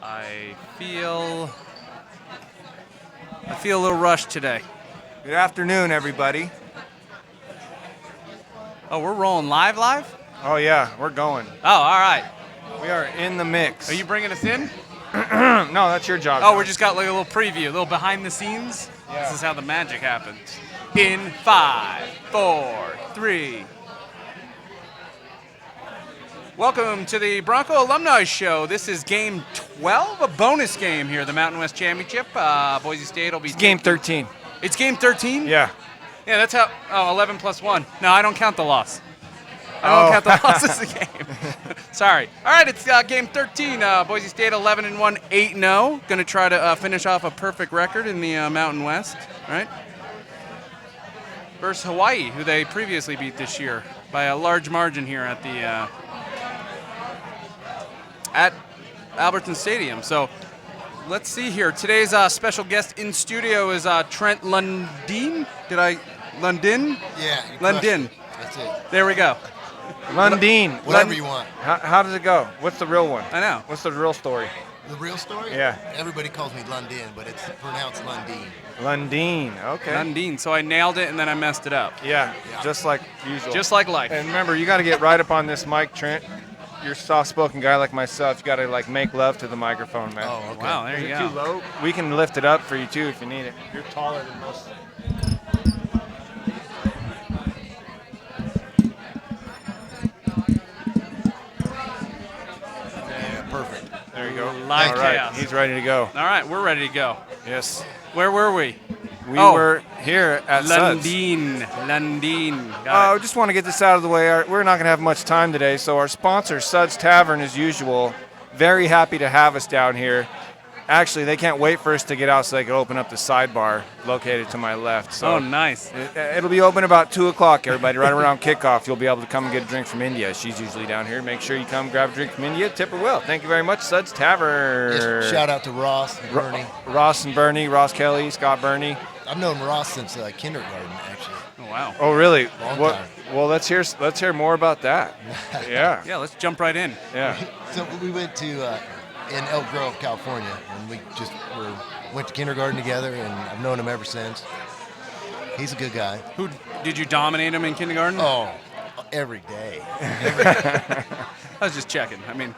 I feel a little rushed today. Good afternoon, everybody. Oh, we're rolling live? Oh, yeah, we're going. Oh, all right. We are in the mix. Are you bringing us in? No, that's your job. Oh, we just got like a little preview, a little behind the scenes. Yeah. This is how the magic happens. In 5, 4, 3. Welcome to the Bronco Alumni Show. This is game 12, a bonus game here, the Mountain West Championship. Boise State will be... It's game 13. It's game 13? Yeah. Yeah, that's how... Oh, 11 plus 1. No, I don't count the loss. I don't count the loss as a game. Sorry. All right, it's game 13. Boise State 11-1, 8-0. Going to try to finish off a perfect record in the Mountain West, right? Versus Hawaii, who they previously beat this year by a large margin here at the at Albertson Stadium. So let's see here. Today's special guest in studio is Trent Lundin. Lundin? Yeah. Lundin. That's it. There we go. Lundin. Whatever you want. How does it go? What's the real one? I know. What's the real story? The real story? Yeah. Everybody calls me Lundin, but it's pronounced Lundin. Lundin. Okay. Lundin. So I nailed it and then I messed it up. Yeah, just like usual. Just like life. And remember, you got to get right up on this mic, Trent. You're a soft-spoken guy like myself. You got to like make love to the microphone, man. Oh, okay. Wow, there Is you it go. too low? We can lift it up for you too if you need it. You're taller than most. Yeah, perfect. There you go. Live All right, chaos. he's ready to go. All right, we're ready to go. Yes. Where were we? We Oh. were here at Suds. Lundin. Got I it. just want to get this out of the way. We're not going to have much time today, so our sponsor, Suds Tavern, as usual, very happy to have us down here. Actually, they can't wait for us to get out so they can open up the sidebar located to my left. So Oh, nice. it'll be open about 2 o'clock, everybody. Right around kickoff, you'll be able to come and get a drink from India. She's usually down here. Make sure you come grab a drink from India. Tip her well. Thank you very much, Suds Tavern. Yes, shout out to Ross and Bernie. Ross and Bernie, Ross Kelly, Scott Bernie. I've known Ross since kindergarten, actually. Oh, wow. Oh, really? Long What- time. Well, let's hear more about that. Yeah. Yeah, let's jump right in. Yeah. So we went to in Elk Grove, California, and we just went to kindergarten together, and I've known him ever since. He's a good guy. Who did you dominate him in kindergarten? Oh, every day. I was just checking. I mean,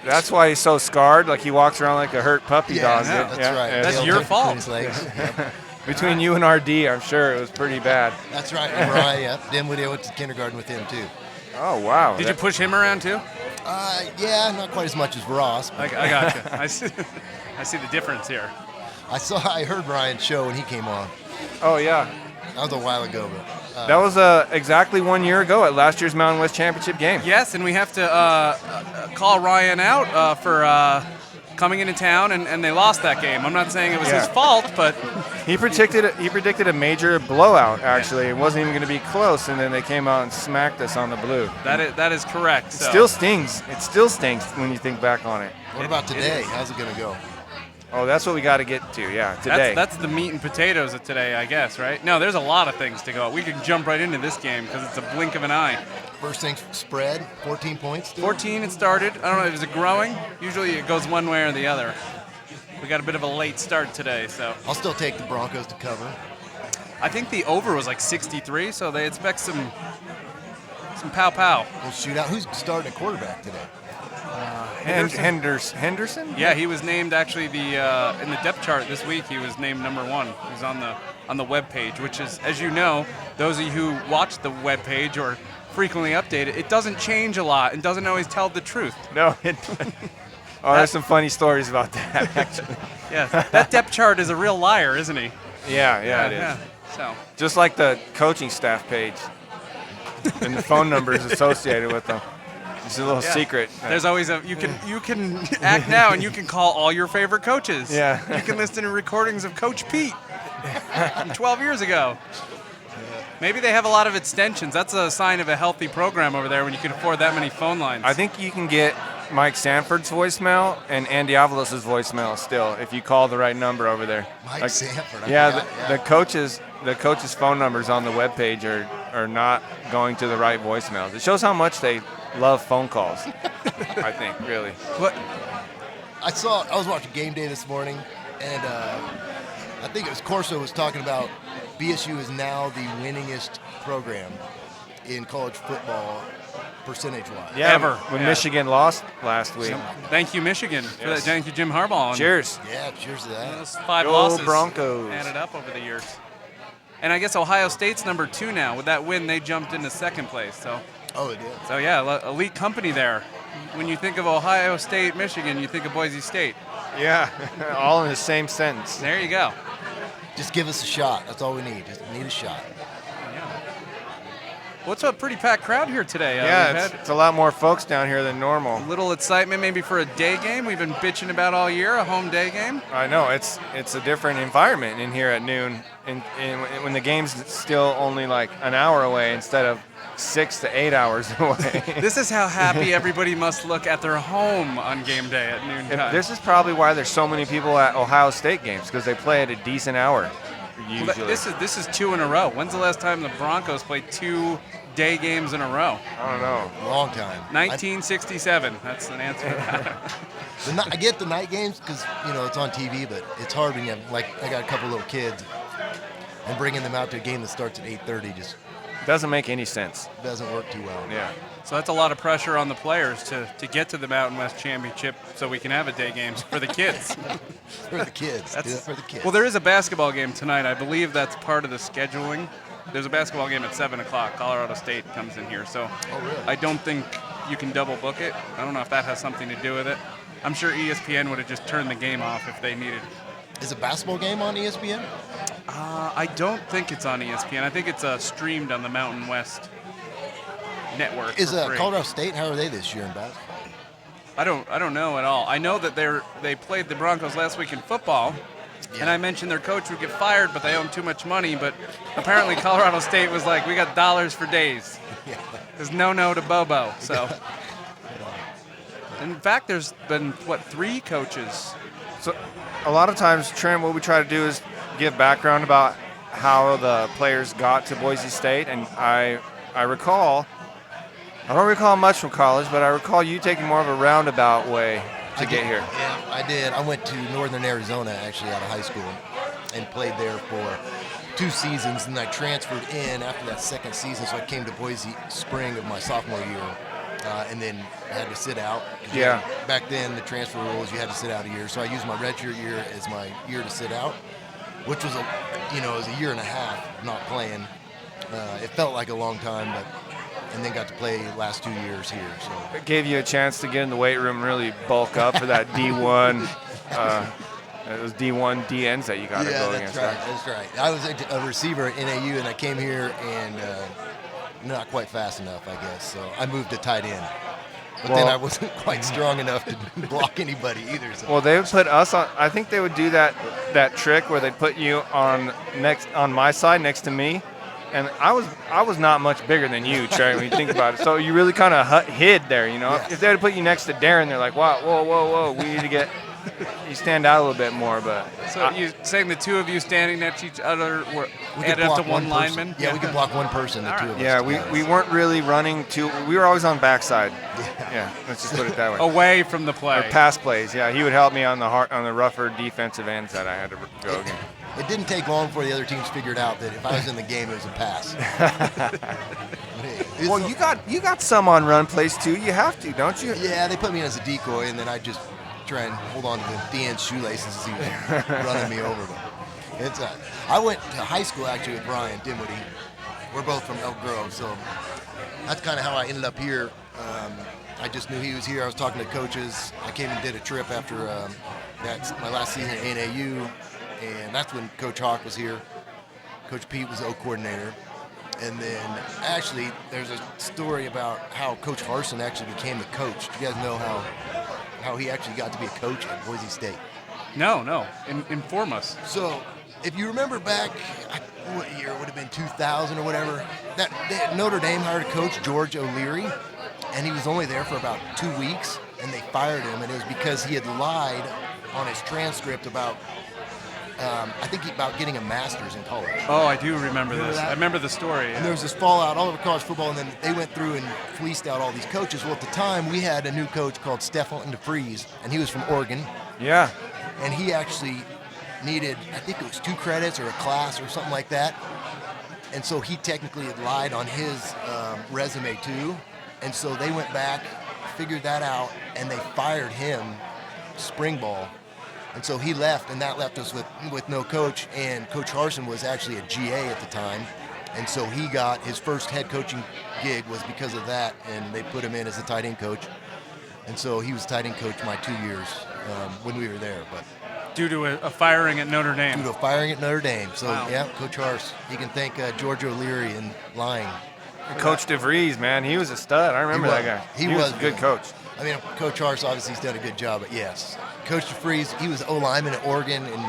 That's why he's so scarred. Like he walks around like a hurt puppy dog. yeah, that's right. That's Tail your tucked between fault. his legs. Yep. Between you and RD, I'm sure it was pretty bad. That's right. And Mariah, yep. Dinwiddie went to kindergarten with him, too. Oh, wow. did you push him around too? Yeah, not quite as much as Ross. I But got you. I see the difference here. I heard Ryan's show when he came on. Oh, yeah. That was a while ago, but That was exactly 1 year ago at last year's Mountain West Championship game. Yes, and we have to call Ryan out for coming into town, and they lost that game. I'm not saying it was his fault, but He predicted a major blowout, actually. It wasn't even going to be close, and then they came out and smacked us on the blue. that is correct. It So. still stings. It still stinks when you think back on it. what about today? is. How's it going to go? Oh, that's what we got to get to, yeah, today. That's the meat and potatoes of today, I guess, right? No, there's a lot of things to go. We could jump right into this game because it's a blink of an eye. First things spread, 14 points. Still? 14 it started. I don't know, is it growing? Usually it goes one way or the other. We got a bit of a late start today, so. I'll still take the Broncos to cover. I think the over was like 63, so they expect some pow-pow. We'll shoot out. Who's starting at quarterback today? Henderson? Yeah, he was named actually in the depth chart this week. He was named number 1. He's on the web page, which is, as you know, those of you who watch the web page or frequently update it, it doesn't change a lot and doesn't always tell the truth. No. Oh, there's some funny stories about that, actually. Yeah, that depth chart is a real liar, isn't he? Yeah, it is. Yeah. So. Just like the coaching staff page and the phone numbers associated with them. It's a little secret. There's always you can act now and you can call all your favorite coaches. Yeah. You can listen to recordings of Coach Pete from 12 years ago. Maybe they have a lot of extensions. That's a sign of a healthy program over there when you can afford that many phone lines. I think you can get Mike Sanford's voicemail and Andy Avalos' voicemail still if you call the right number over there. Mike Sanford. The coaches' phone numbers on the webpage are not going to the right voicemails. It shows how much they love phone calls. I think, really. What? I was watching Game Day this morning, and I think it was Corso was talking about BSU is now the winningest program in college football percentage-wise. Yeah, Ever. when Yeah. Michigan lost last week. Thank you, Michigan. For that. Yes. Thank you, Jim Harbaugh. Cheers. Yeah, cheers to that. Those 5 Go losses Broncos. added up over the years. And I guess Ohio State's number 2 now. With that win, they jumped into second place. Oh, it did. So yeah, elite company there. When you think of Ohio State, Michigan, you think of Boise State. Yeah, all in the same sentence. There you go. Just give us a shot. That's all we need. Just need a shot. What's a pretty packed crowd here today? Yeah, We've it's had a lot more folks down here than normal. a little excitement maybe for a day game. We've been bitching about all year, a home day game. I know, it's a different environment in here at noon, when the game's still only like an hour away instead of 6 to 8 hours away. This is how happy everybody must look at their home on game day at noontime. This is probably why there's so many people at Ohio State games, because they play at a decent hour usually. Well, this is 2 in a row. When's the last time the Broncos played 2 day games in a row? I don't know. Long time. 1967. That's an answer to that. I get the night games because, it's on TV, but it's hard when you have, I got a couple little kids, and bringing them out to a game that starts at 8:30 just Doesn't make any sense. doesn't work too well. Yeah. So that's a lot of pressure on the players to get to the Mountain West Championship so we can have a day game for the kids. For the kids. Do it for the kids. Well, there is a basketball game tonight. I believe that's part of the scheduling. There's a basketball game at 7 o'clock. Colorado State comes in here. So really? I don't think you can double book it. I don't know if that has something to do with it. I'm sure ESPN would have just turned the game off if they needed. Is a basketball game on ESPN? I don't think it's on ESPN. I think it's streamed on the Mountain West network. Is for free. Colorado State, how are they this year in basketball? I don't know at all. I know that they played the Broncos last week in football, and I mentioned their coach would get fired, but they own too much money. But apparently Colorado State was like, we got dollars for days. There's no to Bobo. So, in fact, there's been 3 coaches. So a lot of times, Trent, what we try to do is give background about how the players got to Boise State, and I don't recall much from college, but I recall you taking more of a roundabout way to get here. Yeah, I did. I went to Northern Arizona, actually, out of high school, and played there for 2 seasons, and I transferred in after that second season, so I came to Boise spring of my sophomore year, and then I had to sit out. Yeah. Back then, the transfer rules, you had to sit out a year, so I used my redshirt year as my year to sit out, which was it was a year and a half of not playing. It felt like a long time, and then got to play last 2 years here. So It gave you a chance to get in the weight room and really bulk up for that D1, those D1 DNs that you got to go against. That's right. I was a receiver at NAU, and I came here and not quite fast enough, I guess. So I moved to tight end. But then I wasn't quite strong enough to block anybody either. So. Well, they would put us on. I think they would do that trick where they'd put you on my side next to me. And I was not much bigger than you, Trey, when you think about it. So you really kind of hid there, Yeah. If they had put you next to Darren, they're like, wow, whoa, we need to get you stand out a little bit more. But So you saying the 2 of you standing next to each other were We could added up block to one person. lineman? Yeah, we could block one person, the All 2 right. of us. yeah, together. we weren't really running we were always on backside. Yeah, let's just put it that way. Away from the play. Or pass plays, yeah. He would help me on the rougher defensive ends that I had to go against. It didn't take long before the other teams figured out that if I was in the game, it was a pass. Well, you got some on run plays too. You have to, don't you? Yeah, they put me in as a decoy, and then I just try and hold on to the DN's shoelaces as he was running me over. But I went to high school actually with Brian Dinwiddie. We're both from Elk Grove, so that's kind of how I ended up here. I just knew he was here. I was talking to coaches. I came and did a trip after my last season at NAU, and that's when Coach Hawk was here. Coach Pete was the O coordinator. And then actually there's a story about how Coach Harsin actually became the coach. Do you guys know how he actually got to be a coach at Boise State? No. Inform us. So if you remember back, what year? It would have been 2000 or whatever. Notre Dame hired a coach, George O'Leary, and he was only there for about 2 weeks, and they fired him, and it was because he had lied on his transcript about I think about getting a master's in college. Oh, I do remember this. that? I remember the story. And there was this fallout all over college football, and then they went through and fleeced out all these coaches. Well, at the time, we had a new coach called Stefan DeFries, and he was from Oregon. Yeah. And he actually needed, I think it was 2 credits or a class or something like that. And so he technically had lied on his resume too. And so they went back, figured that out, and they fired him spring ball. And so he left, and that left us with no coach. And Coach Harsin was actually a GA at the time. And so he got his first head coaching gig was because of that, and they put him in as a tight end coach. And so he was tight end coach my 2 years when we were there. But Due to a firing at Notre Dame. due to a firing at Notre Dame. So, Wow. yeah, Coach Hars. He can thank George O'Leary and lying. Coach DeVries, man, he was a stud. I remember that guy. He was was a good good. coach. I mean, Coach Hars obviously has done a good job, but yes, Coach DeFries, he was O-lineman at Oregon, and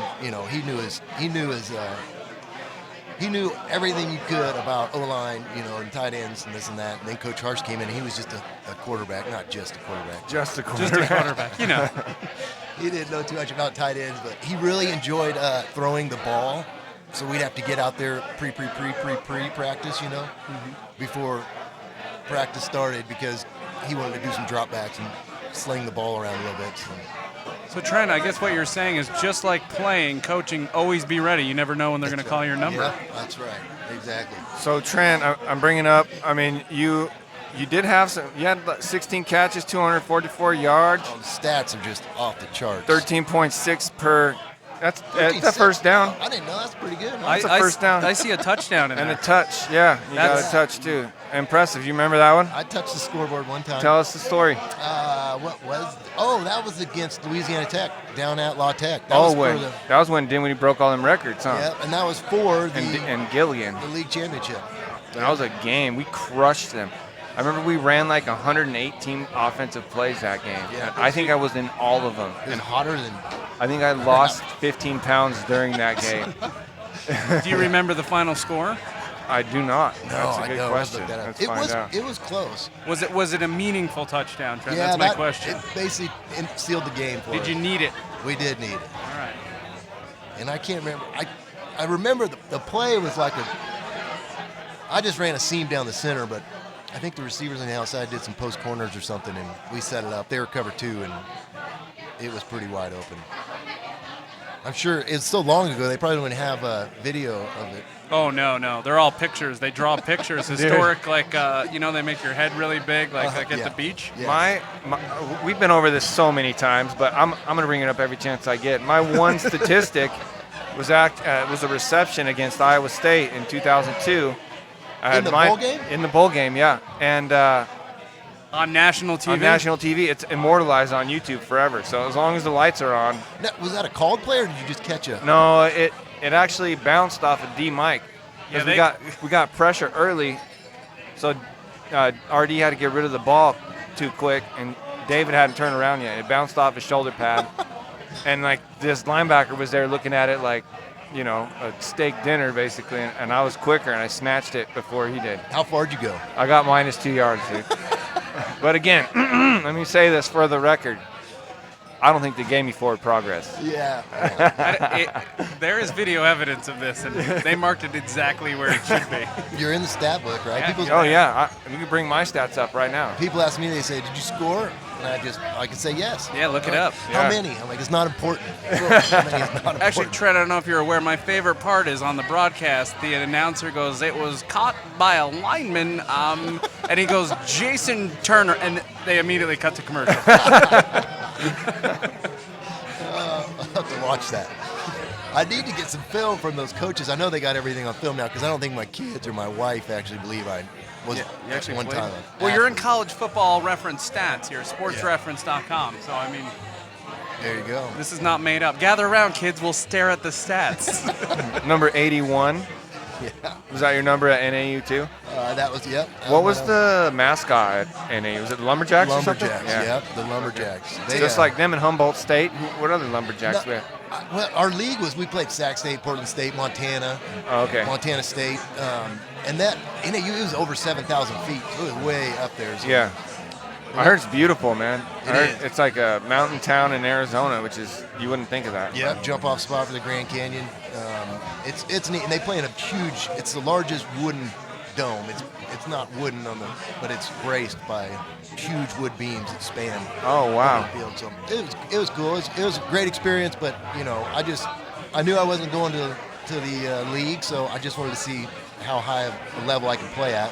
he knew everything you could about O-line, and tight ends and this and that. And then Coach Hars came in, and he was just a quarterback, not just a quarterback. Just a Just a quarterback. He didn't know too much about tight ends, but he really enjoyed throwing the ball. So we'd have to get out there pre-practice, before practice started, because he wanted to do some dropbacks and sling the ball around a little bit. So Trent, I guess what you're saying is just like playing, coaching, always be ready. You never know when they're going to call your number. Yeah, that's right. Exactly. So Trent, I'm bringing up. I mean, you did have some. You had 16 catches, 244 yards, Oh, the stats are just off the charts. 13.6 per. That's a 56. first down I didn't know. That's pretty good. That's a first down. I see a touchdown in and a there. touch. Yeah, you got That's- a touch too. Impressive. You remember that one? I touched the scoreboard one time. Tell us the story. What was? Oh, that was against Louisiana Tech down at La Tech. That Oh, was when for the. that was when Dinwiddie broke all them records, huh? Yeah, and that was for the And Gillian. the league championship. That was a game. We crushed them. I remember we ran like 118 offensive plays that game. Yeah. I think I was in all of them. It was hotter than. I think I lost 15 pounds during that game. Do you remember the final score? I do not. That's I a good know, question. Look that up. Let's It find was out. it was close. Was it a meaningful touchdown, Trent? Yeah, That's my question. It basically sealed the game for Did us. you need it? We did need it. All right. And I can't remember. I remember the play was like I just ran a seam down the center, but I think the receivers on the outside did some post corners or something, and we set it up. They were cover 2, and it was pretty wide open. I'm sure it's so long ago they probably don't even have a video of it. Oh, no. They're all pictures. They draw pictures. Historic, like, they make your head really big, like at yeah. the beach. Yeah. We've been over this so many times, but I'm going to bring it up every chance I get. My one statistic was a reception against Iowa State in 2002. In the bowl game? In the bowl game, yeah. And On national TV? on national TV, it's immortalized on YouTube forever. So as long as the lights are on. Now, was that a called play, or did you just catch a? No, it actually bounced off of D Mike. Yeah, Because we got pressure early, so RD had to get rid of the ball too quick, and David hadn't turned around yet. It bounced off his shoulder pad, and like this linebacker was there looking at it like, a steak dinner basically, and I was quicker and I snatched it before he did. How far did you go? I got -2 yards, dude. But again, let me say this for the record. I don't think they gave me forward progress. Yeah. There is video evidence of this, and they marked it exactly where it should be. You're in the stat book, right? Yeah. Oh yeah, we can bring my stats up right now. People ask me, they say, "Did you score?" And I can say yes. Yeah, look it up. How Yeah. many? I'm like, it's not important. How many is not important. Actually, Trent, I don't know if you're aware, my favorite part is on the broadcast, the announcer goes, it was caught by a lineman, and he goes, Jason Turner, and they immediately cut to commercial. I'll have to watch that. I need to get some film from those coaches. I know they got everything on film now, because I don't think my kids or my wife actually believe I was You actually one played? time. Well, you're in college football reference stats here, sportsreference.com. So, I mean, There you go. this is not made up. Gather around, kids. We'll stare at the stats. Number 81. Yeah. Was that your number at NAU too? That was, yep. What was the mascot at NAU? Was it Lumberjacks or something? Lumberjacks? Yep, the Lumberjacks. They, Just like them in Humboldt State. What other Lumberjacks? No, we have? well, our league we played Sac State, Portland State, Montana. Oh, okay. Montana State. And that, NAU, it was over 7,000 feet. So it was way up there. So Yeah. I heard it's beautiful, man. I heard is. it's like a mountain town in Arizona, which is, you wouldn't think of that. Yep, jump off spot for the Grand Canyon. It's neat, and they play in a huge. It's the largest wooden dome. It's not wooden but it's braced by huge wood beams that span. Oh, wow. the field. So it was cool. It was a great experience, but I knew I wasn't going to the league, so I just wanted to see how high of a level I could play at.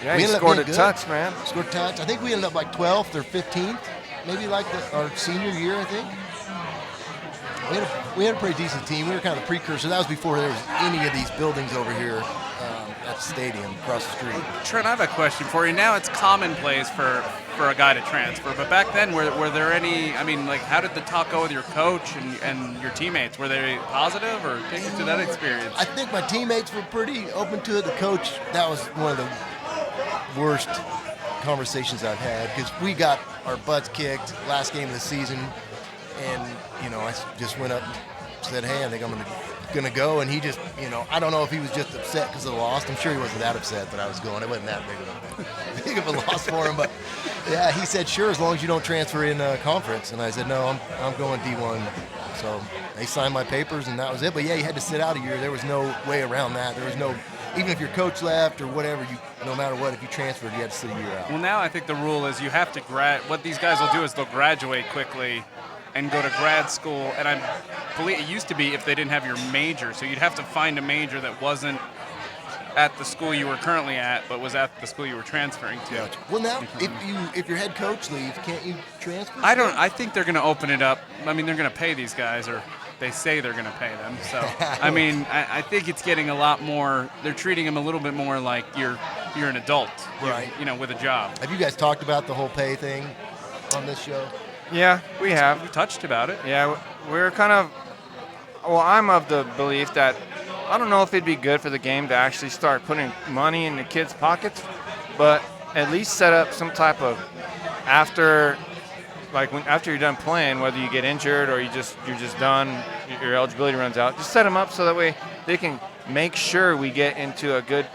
Yeah, We you ended up scored being a good. touch, man. Scored a touch. I think we ended up like 12th or 15th, maybe like our senior year, I think. We had a pretty decent team. We were kind of the precursor. That was before there was any of these buildings over here at the stadium across the street. Trent, I have a question for you. Now it's commonplace for a guy to transfer, but back then, were there any? I mean, like, how did the talk go with your coach and your teammates? Were they positive, or take us to that experience? I think my teammates were pretty open to it. The coach, that was one of the worst conversations I've had because we got our butts kicked last game of the season, and I just went up and said, "Hey, I think I'm gonna go," and he just, I don't know if he was just upset because of the loss. I'm sure he wasn't that upset that I was going. It wasn't that big of a loss for him, but yeah, he said, "Sure, as long as you don't transfer in conference," and I said, "No, I'm going D1." So they signed my papers, and that was it. But yeah, you had to sit out a year. There was no way around that. There was no, even if your coach left or whatever, no matter what, if you transferred, you had to sit a year out. Well, now I think the rule is you have to what these guys will do is they'll graduate quickly and go to grad school. And I believe it used to be if they didn't have your major, so you'd have to find a major that wasn't at the school you were currently at, but was at the school you were transferring to. Gotcha. Well, now if your head coach leaves, can't you transfer? I think they're going to open it up. I mean, they're going to pay these guys, or they say they're going to pay them. So, I mean, I think it's getting a lot more. They're treating them a little bit more like you're an adult, Right. With a job. Have you guys talked about the whole pay thing on this show? Yeah, we have. We touched about it. Yeah, we're kind of. Well, I'm of the belief that I don't know if it'd be good for the game to actually start putting money in the kids' pockets, but at least set up some type of after you're done playing, whether you get injured or you're just done, your eligibility runs out. Just set them up so that way they can make sure we get into a good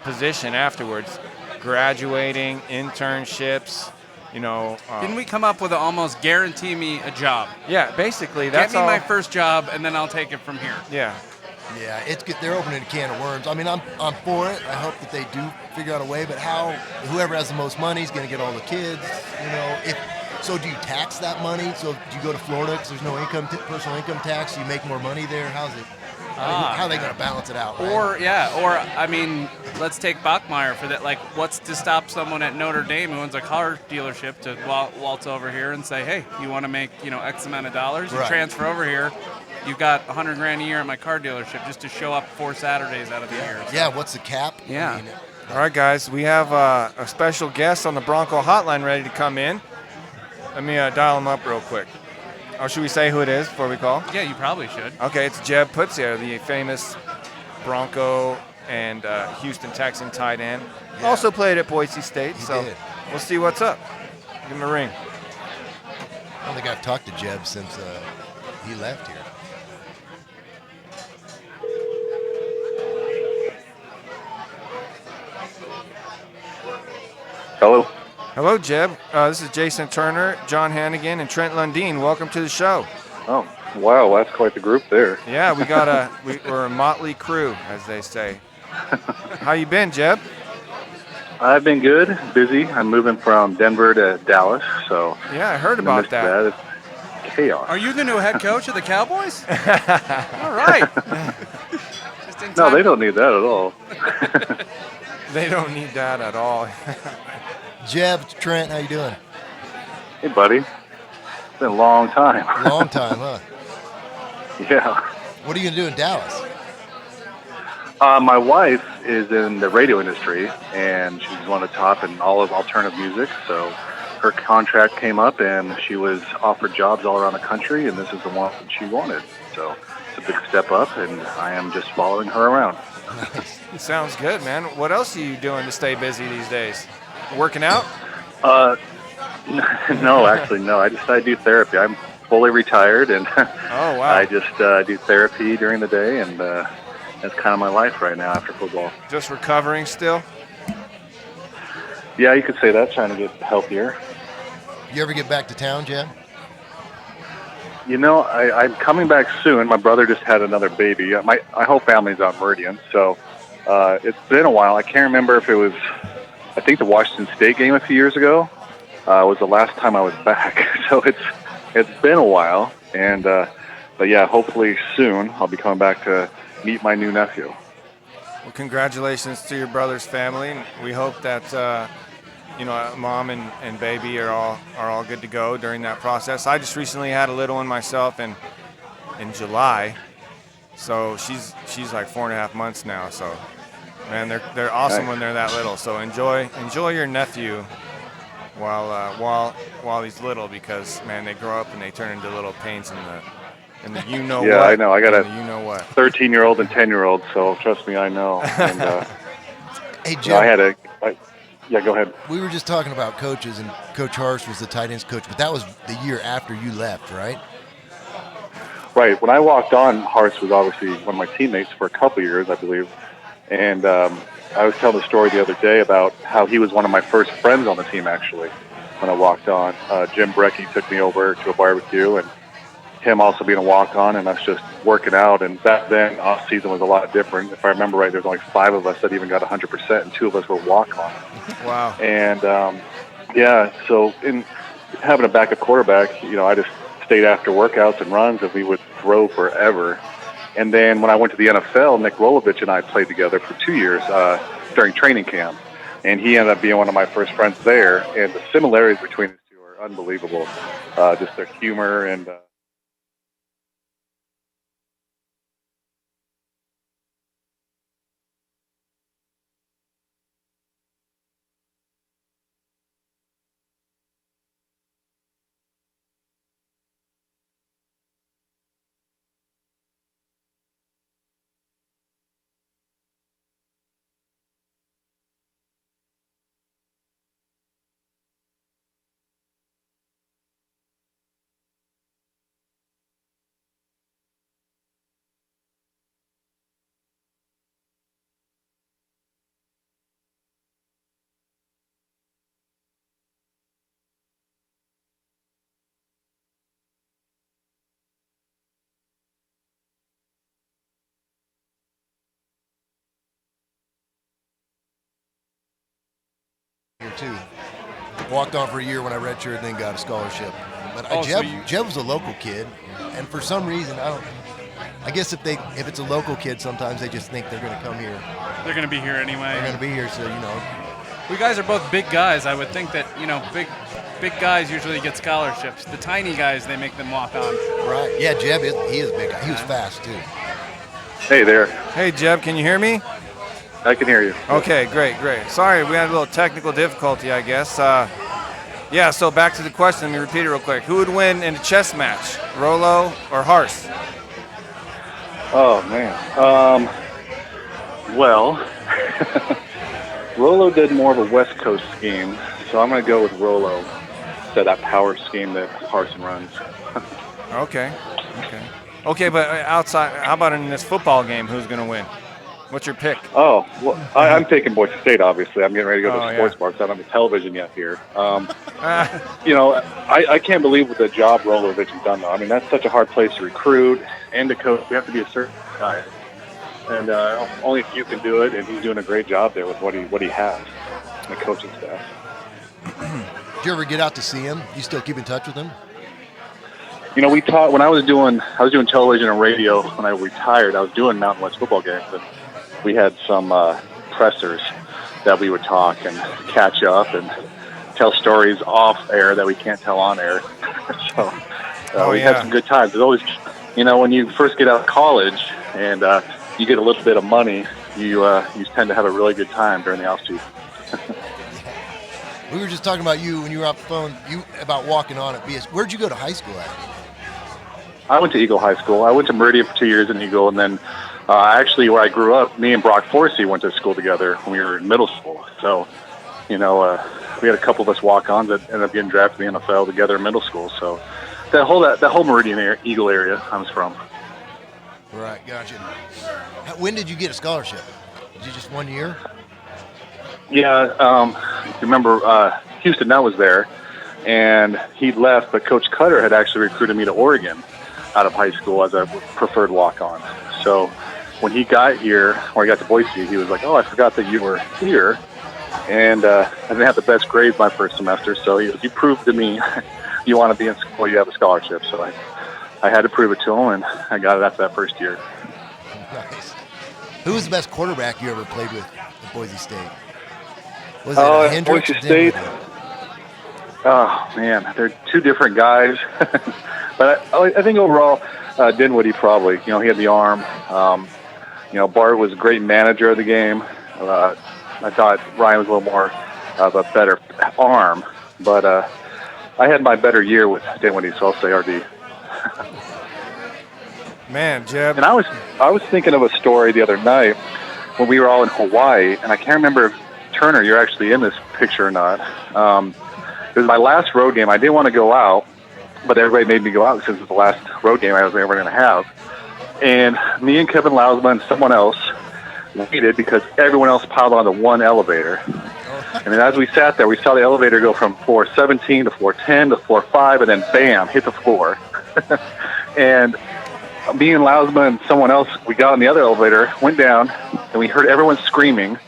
position afterwards, graduating, internships. Didn't we come up with almost guarantee me a job? Yeah, basically that's Get me all. my first job, and then I'll take it from here. Yeah. Yeah, it's good. They're opening a can of worms. I mean, I'm for it. I hope that they do figure out a way. But whoever has the most money is going to get all the kids. So do you tax that money? So do you go to Florida because there's no personal income tax? So you make more money there? How's it? How are they going to balance it out? Right? I mean, let's take Bachmeyer for that. Like, what's to stop someone at Notre Dame who owns a car dealership to waltz over here and say, hey, you want to make X amount of dollars? You Right. transfer over here. You've got $100,000 a year at my car dealership just to show up 4 Saturdays out of the year. So. Yeah. What's the cap? Yeah. I mean, All right, guys, we have a special guest on the Bronco hotline ready to come in. Let me dial him up real quick. Oh, should we say who it is before we call? Yeah, you probably should. Okay, it's Jeb Putzier, the famous Bronco and Houston Texan tight end. Yeah. Also played at Boise State, He so did. we'll see what's up. Give him a ring. I don't think I've talked to Jeb since he left here. Hello. Hello, Jeb. This is Jason Turner, John Hannigan, and Trent Lundin. Welcome to the show. Oh, wow, that's quite the group there. Yeah, we're a motley crew, as they say. How you been, Jeb? I've been good, busy. I'm moving from Denver to Dallas, so Yeah, I heard in the about midst of that. It's chaos. Are you the new head coach of the Cowboys? All right. Just in No, time. they don't need that at all. They don't need that at all. Jeb, Trent, how you doing? Hey, buddy. It's been a long time. Long time, huh? Yeah. What are you gonna do in Dallas? My wife is in the radio industry, and she's one of the top in all of alternative music, so her contract came up, and she was offered jobs all around the country, and this is the one that she wanted. So it's a big step up, and I am just following her around. Sounds good, man. What else are you doing to stay busy these days? Working out? No, actually, no. I do therapy. I'm fully retired, and Oh, wow. I just do therapy during the day, and that's kind of my life right now after football. Just recovering still? Yeah, you could say that. Trying to get healthier. You ever get back to town, Jeb? You know, I'm coming back soon. My brother just had another baby. My whole family's on Meridian, so it's been a while. I can't remember if it was, I think the Washington State game a few years ago was the last time I was back. So it's been a while, and but yeah, hopefully soon I'll be coming back to meet my new nephew. Well, congratulations to your brother's family. We hope that mom and baby are all good to go during that process. I just recently had a little one myself in July, so she's like 4.5 months now. So, man, they're awesome when they're that little. So enjoy your nephew while he's little, because man, they grow up and they turn into little pains in the you know yeah, what. I know. I got a you know what 13-year-old and 10-year-old, so trust me, I know. And, Hey, Jeb. Yeah, go ahead. We were just talking about coaches, and Coach Harsh was the tight ends coach, but that was the year after you left, right? Right. When I walked on, Hartz was obviously one of my teammates for a couple of years, I believe. And I was telling the story the other day about how he was one of my first friends on the team, actually, when I walked on. Jim Brecky took me over to a barbecue, and him also being a walk-on, and us just working out. And back then, off-season was a lot different. If I remember right, there was only 5 of us that even got 100%, and 2 of us were walk-on. Wow. And, so in having a backup quarterback, I just stayed after workouts and runs, and we would throw forever. And then when I went to the NFL, Nick Rolovich and I played together for 2 years during training camp. And he ended up being one of my first friends there. And the similarities between the two are unbelievable. Just their humor and... Here too. Walked on for a year when I redshirted, then got a scholarship. But so Jeb was a local kid, and for some reason I guess if it's a local kid, sometimes they just think they're going to come here. They're going to be here anyway. They're going to be here, so We guys are both big guys. I would think that big guys usually get scholarships. The tiny guys, they make them walk on. Right. Yeah, Jeb he is big. He was fast too. Hey there. Hey, Jeb, can you hear me? I can hear you. Okay, great. Sorry, we had a little technical difficulty, I guess. So back to the question. Let me repeat it real quick. Who would win in a chess match, Rolo or Harse? Oh, man. Rolo did more of a West Coast scheme, so I'm going to go with Rolo instead of that power scheme that Harson runs. Okay, but outside, how about in this football game, who's going to win? What's your pick? Oh, well, I'm taking Boise State, obviously. I'm getting ready to go to the sports bar, so I don't have television yet here. I can't believe what the job Rolovich has done, though. I mean, that's such a hard place to recruit and to coach. We have to be a certain guy. And only a few can do it, and he's doing a great job there with what he has, and the coaching staff. Did you ever get out to see him? You still keep in touch with him? We taught when I was doing television and radio when I retired. I was doing Mountain West football games, and we had some pressers that we would talk and catch up and tell stories off air that we can't tell on air. So we had some good times. There's always, when you first get out of college and you get a little bit of money, you tend to have a really good time during the off season. We were just talking about you when you were off the phone. About walking on at BS. Where'd you go to high school at? I went to Eagle High School. I went to Meridian for 2 years in Eagle, and then actually where I grew up, me and Brock Forsey went to school together when we were in middle school. So, we had a couple of us walk-ons that ended up getting drafted in the NFL together in middle school. So that whole Meridian Eagle area I was from. Right, gotcha. When did you get a scholarship? Did you just 1 year? Yeah, remember Houston Nutt was there, and he left, but Coach Cutter had actually recruited me to Oregon out of high school as a preferred walk-on. So when he got here, or he got to Boise, he was like, "Oh, I forgot that you were here." And I didn't have the best grades my first semester, so he proved to me, you want to be in school, you have a scholarship. So I had to prove it to him, and I got it after that first year. Nice. Who was the best quarterback you ever played with at Boise State? Was it Hendricks? Boise State. Oh man, they're two different guys. But I think overall, Dinwiddie probably. You know, he had the arm. You know, Bart was a great manager of the game. I thought Ryan was a little more of a better arm, but I had my better year with Dinwiddie, so I'll say RD. Man, Jeb. And I was thinking of a story the other night when we were all in Hawaii, and I can't remember if Turner, you're actually in this picture or not. It was my last road game. I didn't want to go out, but everybody made me go out since it was the last road game I was ever going to have. And me and Kevin Lausma and someone else waited because everyone else piled onto one elevator. And then as we sat there, we saw the elevator go from floor 17 to floor 10 to floor 5, and then bam, hit the floor. And me and Lausma and someone else, we got on the other elevator, went down, and we heard everyone screaming.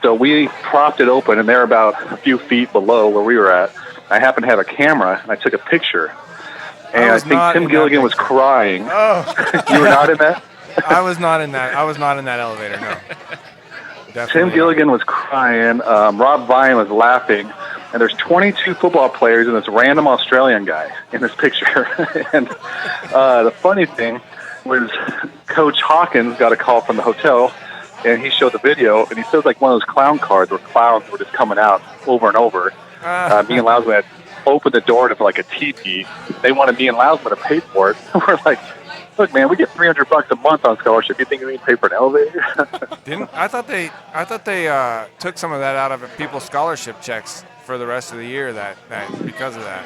So we propped it open, and they're about a few feet below where we were at. I happened to have a camera, and I took a picture. And I think Tim Gilligan was crying. Oh. You were not in that? I was not in that. I was not in that elevator, no. Definitely Tim Gilligan was crying. Rob Vine was laughing. And there's 22 football players and this random Australian guy in this picture. And the funny thing was Coach Hawkins got a call from the hotel, and he showed the video, and he says like one of those clown cars where clowns were just coming out over and over. Me and Lausman had opened the door to like a teepee. They wanted me and Lausman to pay for it. We're like, look, man, we get $300 a month on scholarship. You think we can pay for an elevator? I thought they took some of that out of people's scholarship checks for the rest of the year. That because of that.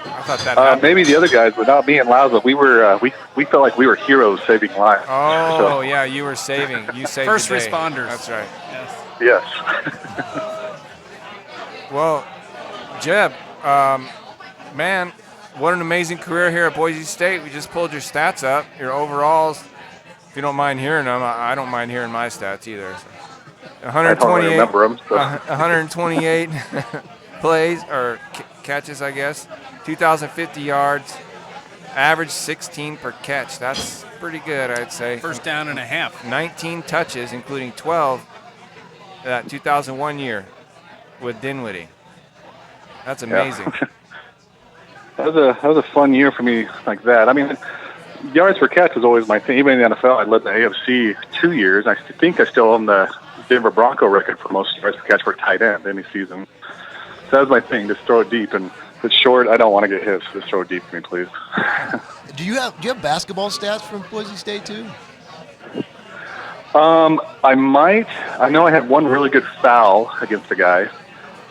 I thought that happened. Maybe the other guys, but not me and Lausman. We were we felt like we were heroes saving lives. Oh, so. Yeah, you were saving. You saved First the day. responders. That's right. Yes. Well, Jeb, man, what an amazing career here at Boise State. We just pulled your stats up, your overalls. If you don't mind hearing them, I don't mind hearing my stats either. So. I don't remember them. So. 128 plays or catches, I guess. 2,050 yards. Average 16 per catch. That's pretty good, I'd say. First down and a half. 19 touches, including 12 that 2001 year with Dinwiddie. That's amazing. Yeah. That was a fun year for me like that. I mean, yards per catch was always my thing. Even in the NFL, I led the AFC 2 years. I think I still own the Denver Bronco record for most yards per catch for tight end any season. So that was my thing, just throw it deep. And if it's short, I don't want to get hit, so just throw it deep for me, please. Do you have basketball stats from Boise State too? I might. I know I had one really good foul against a guy.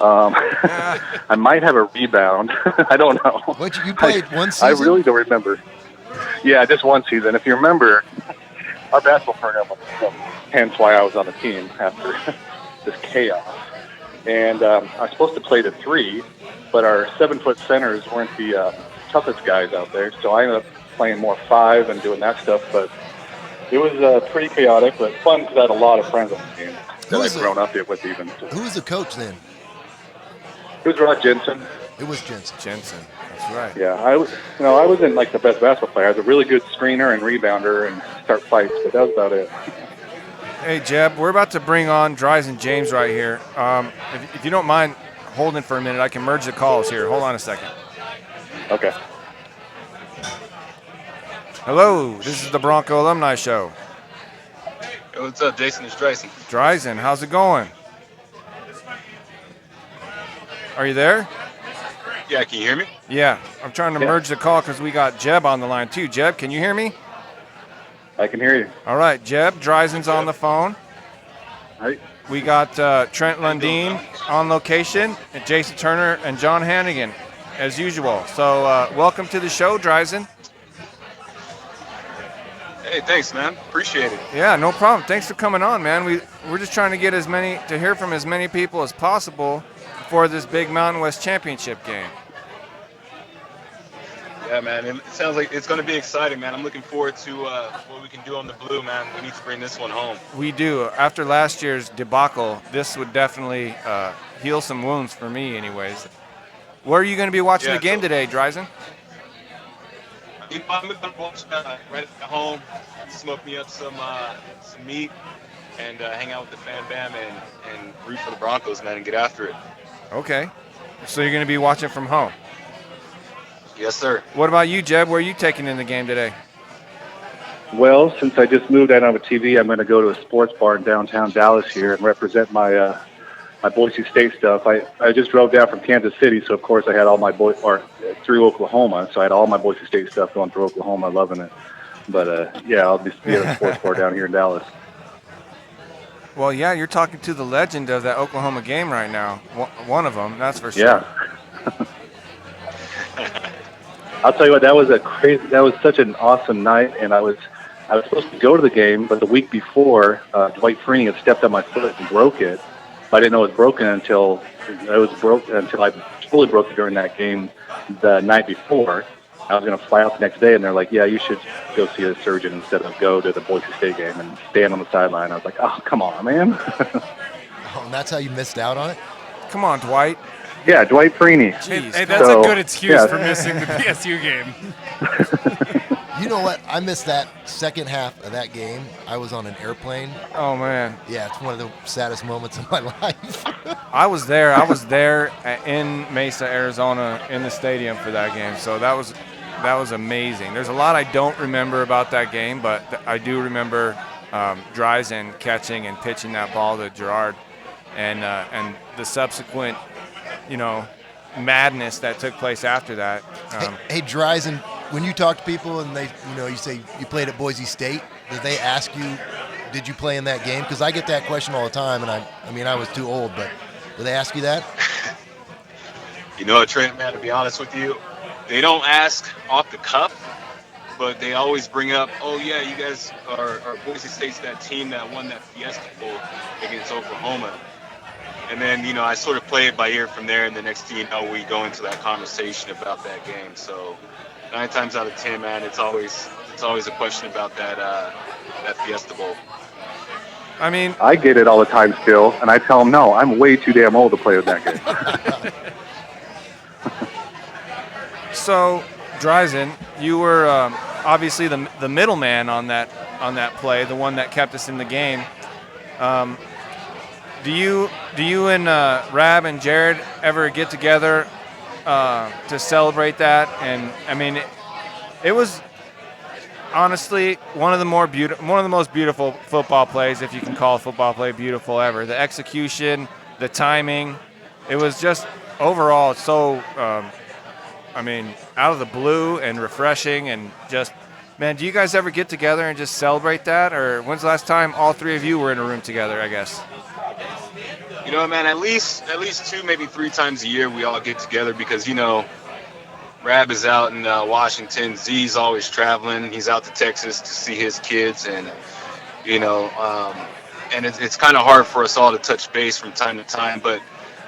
I might have a rebound. I don't know. What, you played one season? I really don't remember. Yeah, just one season. If you remember, our basketball program was hence why I was on the team after this chaos. And I was supposed to play the 3, but our 7-foot centers weren't the toughest guys out there. So I ended up playing more 5 and doing that stuff. But it was pretty chaotic, but fun because I had a lot of friends on the team that I've grown up with even. Who was the coach then? It was Rod Jensen. It was Jensen. Jensen, that's right. Yeah, I wasn't like the best basketball player. I was a really good screener and rebounder and start fights, but that was about it. Hey, Jeb, we're about to bring on Drisan James right here. If you don't mind holding for a minute, I can merge the calls here. Hold on a second. Okay. Hello, this is the Bronco Alumni Show. Hey, what's up, Jason? It's Drisan. Drisan, how's it going? Are you there? Yeah, can you hear me? Yeah, I'm trying to merge the call because we got Jeb on the line too. Jeb, can you hear me? I can hear you. All right, Jeb, Drisan's on the phone. Right. We got Trent Lundin on location, and Jason Turner and John Hannigan, as usual. So welcome to the show, Drisan. Hey, thanks, man. Appreciate it. Yeah, no problem. Thanks for coming on, man. We're just trying to get to hear from as many people as possible before this big Mountain West Championship game? Yeah, man. It sounds like it's going to be exciting, man. I'm looking forward to what we can do on the blue, man. We need to bring this one home. We do. After last year's debacle, this would definitely heal some wounds for me anyways. Where are you going to be watching the game today, Drisan? I'm going to watch right at home, smoke me up some meat, and hang out with the fan bam and root for the Broncos, man, and get after it. Okay. So you're going to be watching from home? Yes, sir. What about you, Jeb? Where are you taking in the game today? Well, since I just moved out on a TV, I'm going to go to a sports bar in downtown Dallas here and represent my my Boise State stuff. I just drove down from Kansas City, so of course I had all my through Oklahoma, so I had all my Boise State stuff going through Oklahoma, loving it. But yeah, I'll be at a sports bar down here in Dallas. Well, yeah, you're talking to the legend of that Oklahoma game right now. One of them, that's for sure. Yeah. I'll tell you what, that was such an awesome night, and I was supposed to go to the game, but the week before, Dwight Freeney had stepped on my foot and broke it. I didn't know it was broken until I fully broke it during that game the night before. I was going to fly out the next day, and they're like, yeah, you should go see a surgeon instead of go to the Boise State game and stand on the sideline. I was like, oh, come on, man. Oh, and that's how you missed out on it? Come on, Dwight. Yeah, Dwight Freeney. Hey, that's a good excuse for missing the PSU game. You know what? I missed that second half of that game. I was on an airplane. Oh, man. Yeah, it's one of the saddest moments of my life. I was there. I was there in Mesa, Arizona, in the stadium for that game. So that was amazing. There's a lot I don't remember about that game, but I do remember Drisan catching and pitching that ball to Gerard, and the subsequent, madness that took place after that. Hey, Drisan, when you talk to people and they, you say you played at Boise State, did they ask you, did you play in that game? Because I get that question all the time, and I was too old, but did they ask you that? You know what, Trent, man, to be honest with you, they don't ask off the cuff, but they always bring up, oh, yeah, you guys are Boise State's that team that won that Fiesta Bowl against Oklahoma. And then, I sort of play it by ear from there, and the next thing you know, we go into that conversation about that game. So 9 times out of 10, man, it's always a question about that Fiesta Bowl. I mean, I get it all the time still, and I tell them, no, I'm way too damn old to play with that game. So, Drisan, you were obviously the middleman on that play, the one that kept us in the game. Do you and Rab and Jared ever get together to celebrate that? And I mean, it was honestly one of the most beautiful football plays, if you can call a football play beautiful ever. The execution, the timing, it was just overall so. Out of the blue and refreshing, and just, man, do you guys ever get together and just celebrate that? Or when's the last time all three of you were in a room together, I guess? Man, at least 2, maybe 3 times a year we all get together because, Rab is out in Washington. Z's always traveling. He's out to Texas to see his kids, and, and it's kind of hard for us all to touch base from time to time, but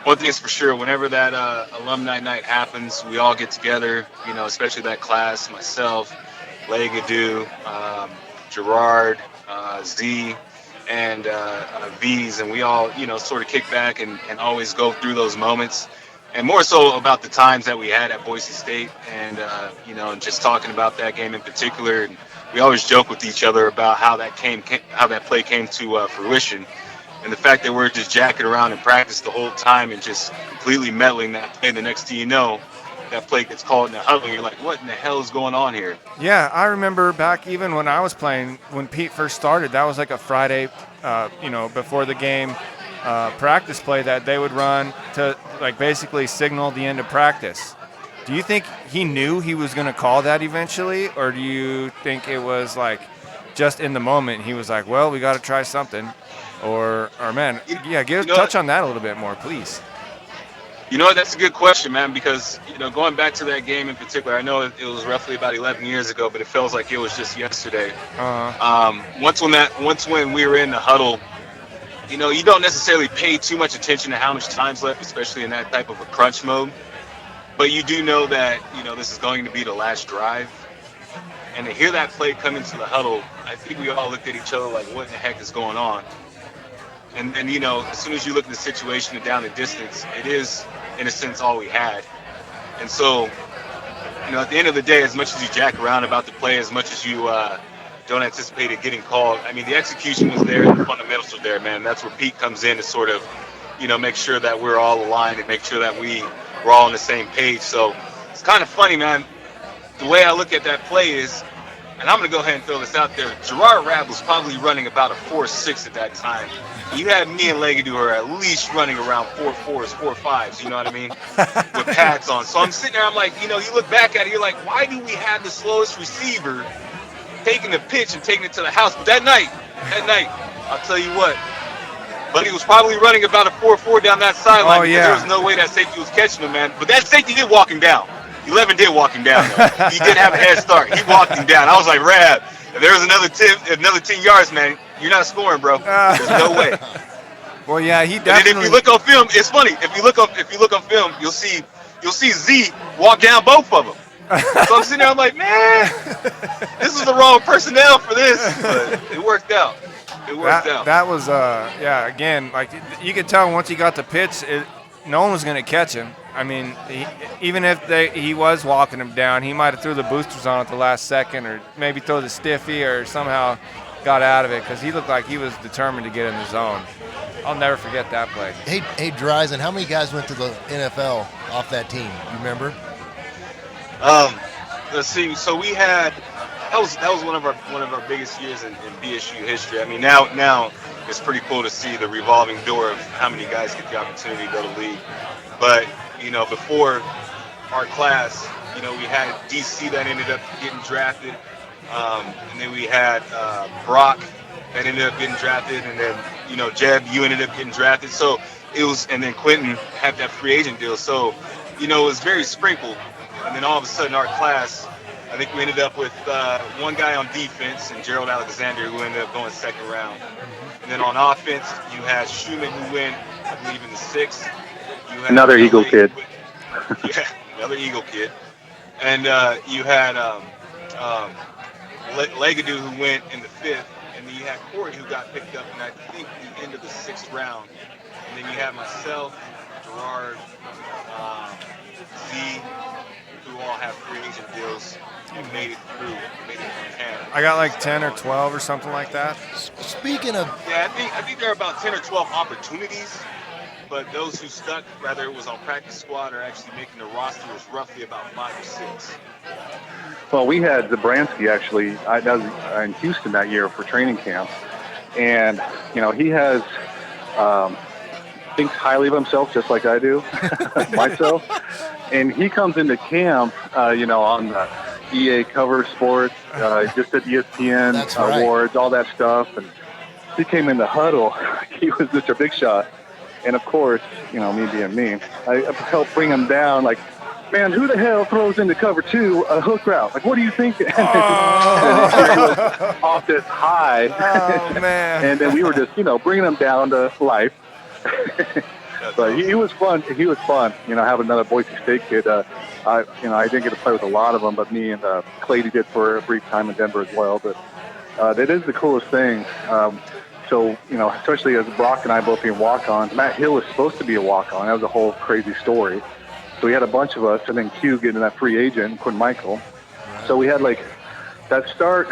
one thing is for sure, whenever that alumni night happens, we all get together, especially that class, myself, Legadu, Gerard, Z, and V's, and we all, sort of kick back and always go through those moments. And more so about the times that we had at Boise State and, just talking about that game in particular. And we always joke with each other about how that play came to fruition. And the fact that we're just jacking around in practice the whole time and just completely meddling that play, the next thing you know, that play gets called in the huddle. You're like, what in the hell is going on here? Yeah, I remember back even when I was playing, when Pete first started, that was like a Friday, before the game practice play that they would run to basically signal the end of practice. Do you think he knew he was going to call that eventually, or do you think it was just in the moment he was like, well, we got to try something? Or man, yeah, touch on that a little bit more, please. That's a good question, man, because, going back to that game in particular, I know it was roughly about 11 years ago, but it feels like it was just yesterday. Uh-huh. Once when we were in the huddle, you know, you don't necessarily pay too much attention to how much time's left, especially in that type of a crunch mode. But you do know that, you know, this is going to be the last drive. And to hear that play come into the huddle, I think we all looked at each other like, what the heck is going on? And then, you know, as soon as you look at the situation and down the distance, it is, in a sense, all we had. And so, you know, at the end of the day, as much as you jack around about the play, as much as you don't anticipate it getting called, I mean, the execution was there, the fundamentals were there, man. That's where Pete comes in to sort of, you know, make sure that we're all aligned and make sure that we're all on the same page. So it's kind of funny, man. The way I look at that play is, and I'm going to go ahead and throw this out there, Gerard Rabb was probably running about a 4.6 at that time. You had me and Legadoo are at least running around 4.4s, 4.5s, you know what I mean, with pads on. So I'm sitting there, I'm like, you know, you look back at it, you're like, why do we have the slowest receiver taking the pitch and taking it to the house? But that night, I'll tell you what, Buddy was probably running about a 4.4 down that sideline because there was no way that safety was catching him, man. But that safety did walk him down. 11 did walk him down, though. He did have a head start. He walked him down. I was like, Rab, if there was another 10 yards, man, you're not scoring, bro. There's no way. Well, yeah, he definitely. And then if you look on film, it's funny. If you look on film, you'll see Z walk down both of them. So I'm sitting there, I'm like, man, this is the wrong personnel for this. But it worked out. It worked out. That was, again, like you could tell once he got the pitch, no one was going to catch him. I mean, even if he was walking him down, he might have threw the boosters on at the last second or maybe throw the stiffy or somehow got out of it because he looked like he was determined to get in the zone. I'll never forget that play. Hey, Drisan, how many guys went to the NFL off that team? You remember? Let's see. So we had that was one of our biggest years in BSU history. I mean, now it's pretty cool to see the revolving door of how many guys get the opportunity to go to league. But you know, before our class, you know, we had DC that ended up getting drafted, and then we had Brock that ended up getting drafted, and then, you know, Jeb, you ended up getting drafted. So it was, and then Quentin had that free agent deal. So, you know, it was very sprinkled. And then all of a sudden our class, I think we ended up with one guy on defense and Gerald Alexander, who ended up going second round. And then on offense, you had Schumann, who went, I believe, in the 6th. Another Eagle kid. Yeah, another Eagle kid. And you had Legadoo, who went in the 5th. And then you had Corey, who got picked up in, I think, the end of the 6th round. And then you had myself, Gerard, Z, who all have free agent deals and made it through Canada. I got like 10 or 12 or something like that. Speaking of... Yeah, I think there are about 10 or 12 opportunities. But those who stuck, whether it was on practice squad or actually making the roster, was roughly about 5 or 6. Well, we had Zabransky actually. That was in Houston that year for training camp, and you know he has thinks highly of himself just like I do myself, and he comes into camp, you know, on the EA Cover Sports, just at ESPN awards, all that stuff, and he came in the huddle. He was just a big shot. And, of course, you know, me being me, I helped bring him down, like, man, who the hell throws into cover 2 a hook route? Like, what do you think? And he was off this high. Oh, man. And then we were just, you know, bringing him down to life. But he was fun. He was fun, you know, having another Boise State kid. I didn't get to play with a lot of them, but me and Clady did for a brief time in Denver as well. But that is the coolest thing. So, you know, especially as Brock and I both being walk-ons, Matt Hill was supposed to be a walk-on. That was a whole crazy story. So we had a bunch of us, and then Q getting that free agent, Quinn Michael. So we had, like, that start,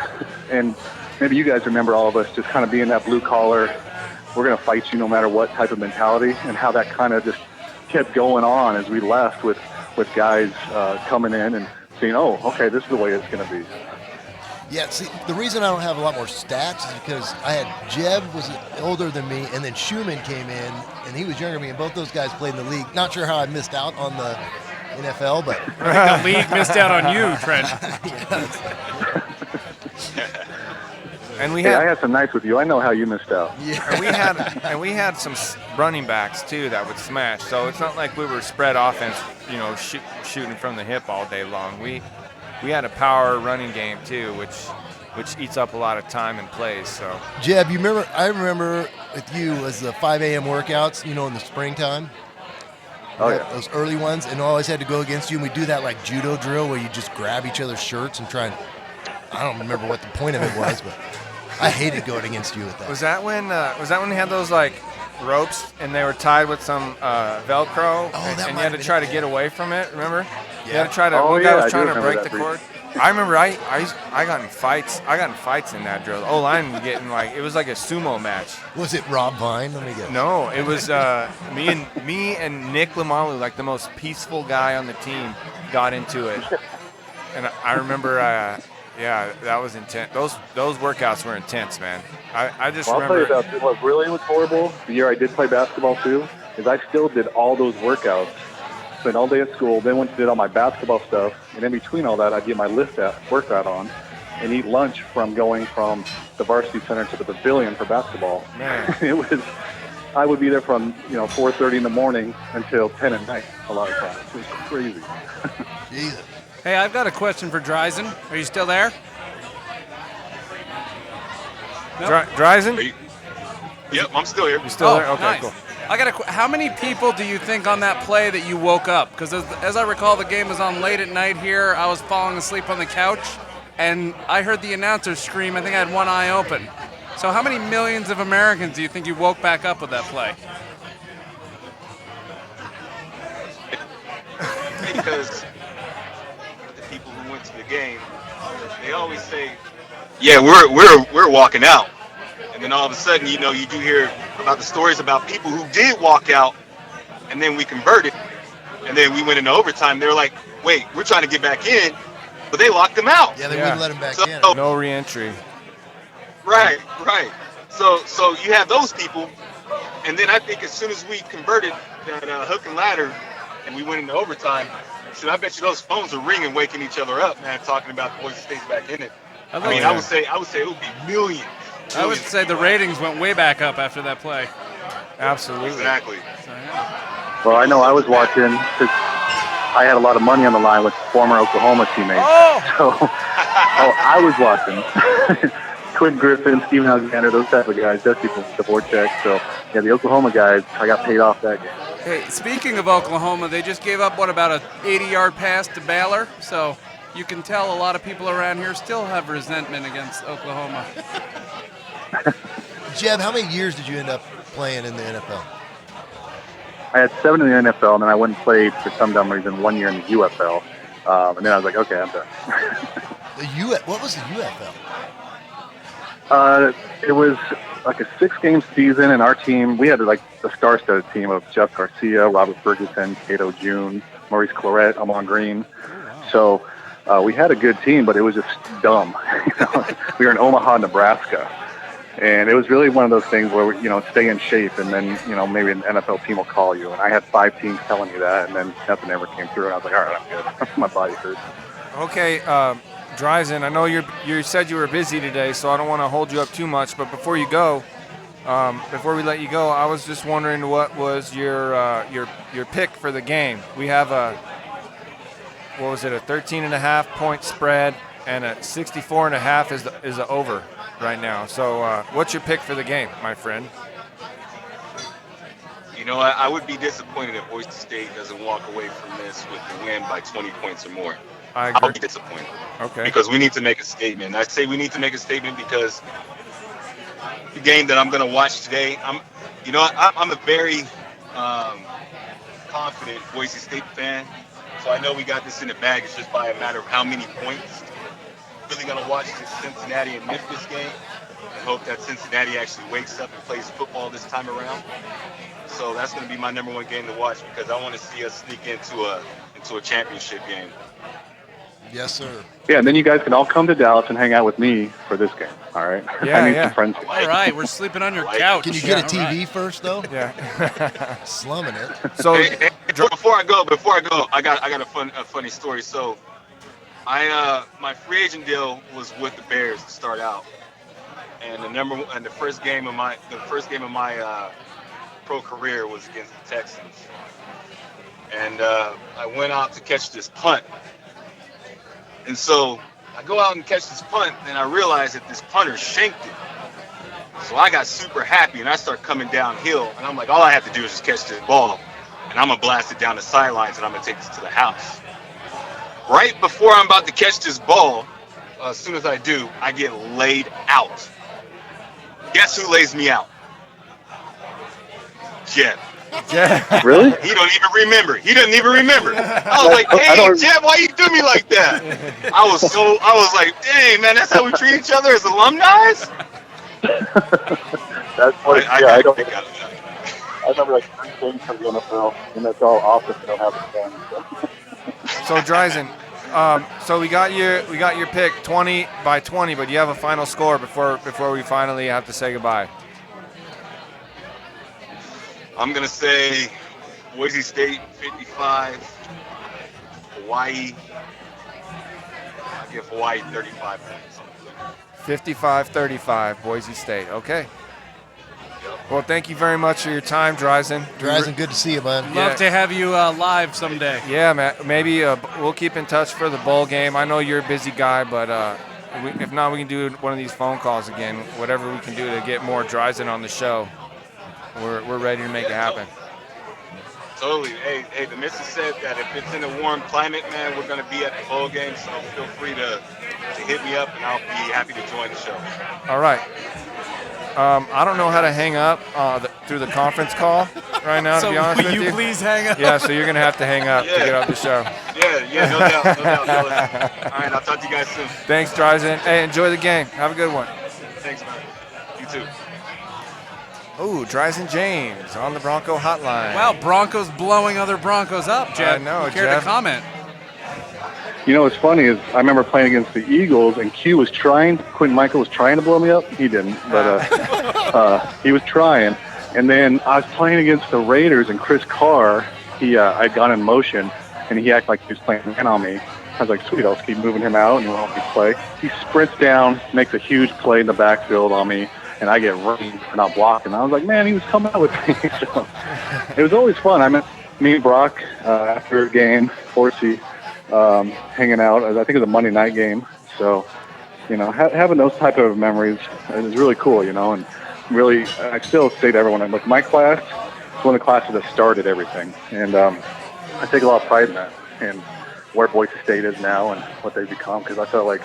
and maybe you guys remember all of us just kind of being that blue-collar, we're going to fight you no matter what type of mentality, and how that kind of just kept going on as we left with guys coming in and saying, oh, okay, this is the way it's going to be. Yeah, see, the reason I don't have a lot more stats is because I had Jeb was older than me, and then Schumann came in, and he was younger than me, and both those guys played in the league. Not sure how I missed out on the NFL, but I think the league missed out on you, Trent. And I had some nights with you. I know how you missed out. Yeah. And we had some running backs too that would smash. So it's not like we were spread offense, you know, shooting from the hip all day long. We had a power running game too, which which eats up a lot of time and plays. So, Jeb, I remember with you was the 5 a.m. workouts, in the springtime. Oh, yeah. Those early ones, and always had to go against you. And we do that like judo drill where you just grab each other's shirts and try and, I don't remember what the point of it was, but I hated going against you with that. was that when they had those like ropes and they were tied with some Velcro, that and might you had to have try been to it. get away from it? Remember? You Yeah. had to try to. Oh, one guy yeah, was I do trying to remember break that the brief. cord. I remember I got in fights. I got in fights in that drill. O-line was getting it was like a sumo match. Was it Rob Vine? Let me guess. No, it was me and Nick Lamalu, like the most peaceful guy on the team, got into it. And I remember, that was intense. Those workouts were intense, man. I just Well, I'll tell you remember. about what really was horrible. The year I did play basketball too, is I still did all those workouts. Spent all day at school, then went and did all my basketball stuff, and in between all that, I'd get my workout on, and eat lunch from going from the varsity center to the pavilion for basketball. Man. I would be there from 4:30 in the morning until 10 at night a lot of times. It was crazy. Jesus. Hey, I've got a question for Drisan. Are you still there? Nope. Drisan? Yep, I'm still here. You still there? Okay, nice. cool. I got how many people do you think on that play that you woke up? Because as I recall, the game was on late at night here. I was falling asleep on the couch, and I heard the announcer scream. I think I had one eye open. So how many millions of Americans do you think you woke back up with that play? Because the people who went to the game, they always say, "Yeah, we're walking out," and then all of a sudden, you do hear about the stories about people who did walk out, and then we converted, and then we went into overtime. They were like, "Wait, we're trying to get back in," but they locked them out. Yeah, they Yeah. wouldn't let him back So- in. No reentry. Right. So you have those people, and then I think as soon as we converted that hook and ladder, and we went into overtime, I bet you those phones are ringing, waking each other up, man, talking about Boise State's back in it. I would say it would be millions. I would say the ratings went way back up after that play. Absolutely. Exactly. So, yeah. Well, I know I was watching because I had a lot of money on the line with former Oklahoma teammates. Oh! So I was watching. Quinn Griffin, Steven Alexander, those type of guys, Jesse Dvorak. So, yeah, the Oklahoma guys, I got paid off that game. Hey, speaking of Oklahoma, they just gave up, about a 80-yard pass to Baylor. So you can tell a lot of people around here still have resentment against Oklahoma. Jeb, how many years did you end up playing in the NFL? I had 7 in the NFL, and then I went and played for some dumb reason 1 year in the UFL. And then I was like, okay, I'm done. What was the UFL? It was like a 6-game season, and our team, we had like the star-studded team of Jeff Garcia, Robert Ferguson, Cato June, Maurice Claret, Amon Green. So we had a good team, but it was just dumb. We were in Omaha, Nebraska. And it was really one of those things where, stay in shape, and then, maybe an NFL team will call you. And I had 5 teams telling me that, and then nothing ever came through. And I was like, all right, I'm good. My body hurts. Okay, Drisan, I know you said you were busy today, so I don't want to hold you up too much. But before you go, before we let you go, I was just wondering what was your pick for the game. We have a 13.5 point spread, and a 64.5 is the over right now. So what's your pick for the game, my friend? I would be disappointed if Boise State doesn't walk away from this with the win by 20 points or more. I'll be disappointed. Okay. Because we need to make a statement. I say we need to make a statement because the game that I'm going to watch today, I'm a very confident Boise State fan. So I know we got this in the bag. It's just by a matter of how many points. Really going to watch this Cincinnati and Memphis game and hope that Cincinnati actually wakes up and plays football this time around. So that's going to be my number 1 game to watch because I want to see us sneak into a championship game. Yes, sir. Yeah, and then you guys can all come to Dallas and hang out with me for this game, all right? Yeah, I need yeah. some friends here. All right, we're sleeping on your couch. Can you get a All TV right. first, though? Yeah. Slumming it. So Hey, before I go, I got a funny story. So, my free agent deal was with the Bears to start out, and the first game of my pro career was against the Texans, and I went out to catch this punt, and so I go out and catch this punt, and I realize that this punter shanked it. So I got super happy, and I start coming downhill, and I'm like, all I have to do is just catch this ball, and I'm going to blast it down the sidelines, and I'm going to take this to the house. Right before I'm about to catch this ball, as soon as I do, I get laid out. Guess who lays me out? Jeb. Really? He don't even remember. He doesn't even remember. I was like, hey, Jeb, why you do me like that? I was like, dang, man, that's how we treat each other as alumni? That's funny. I remember like 3 games from the NFL, and that's all office and don't have the fans. So Drisan, so we got your pick 20-20, but you have a final score before we finally have to say goodbye. I'm going to say Boise State 55, Hawaii. I'll give Hawaii 35 points. 55-35, Boise State. Okay. Well, thank you very much for your time, Drisan. Drisan, good to see you, bud. Love to have you live someday. Yeah, man. Maybe we'll keep in touch for the bowl game. I know you're a busy guy, but if not, we can do one of these phone calls again. Whatever we can do to get more Drisan on the show, we're ready to make it happen. Totally. Hey, the missus said that if it's in a warm climate, man, we're going to be at the bowl game, so feel free to hit me up, and I'll be happy to join the show. All right. I don't know how to hang up through the conference call right now, to be honest with you. Will you please hang up? Yeah, so you're going to have to hang up to get off the show. Yeah, no doubt, fellas. All right, I'll talk to you guys soon. Thanks, Drisan. Hey, enjoy the game. Have a good one. Thanks, man. You too. Ooh, Drisan James on the Bronco hotline. Wow, Broncos blowing other Broncos up, Jeb. I know, Care Jeb. to comment? You know what's funny is I remember playing against the Eagles, and Quentin Michael was trying to blow me up. He didn't, but he was trying. And then I was playing against the Raiders, and Chris Carr, I'd gone in motion, and he acted like he was playing man on me. I was like, sweet, I'll just keep moving him out, and he'll help me play. He sprints down, makes a huge play in the backfield on me, and I get running for not blocking. I was like, man, he was coming out with me. So it was always fun. I met me and Brock after a game, Horsey, hanging out. I think it was a Monday night game. So, having those type of memories is really cool, and really, I still say to everyone, like, my class is one of the classes that started everything. And I take a lot of pride in that and where Boise State is now and what they've become, because I felt like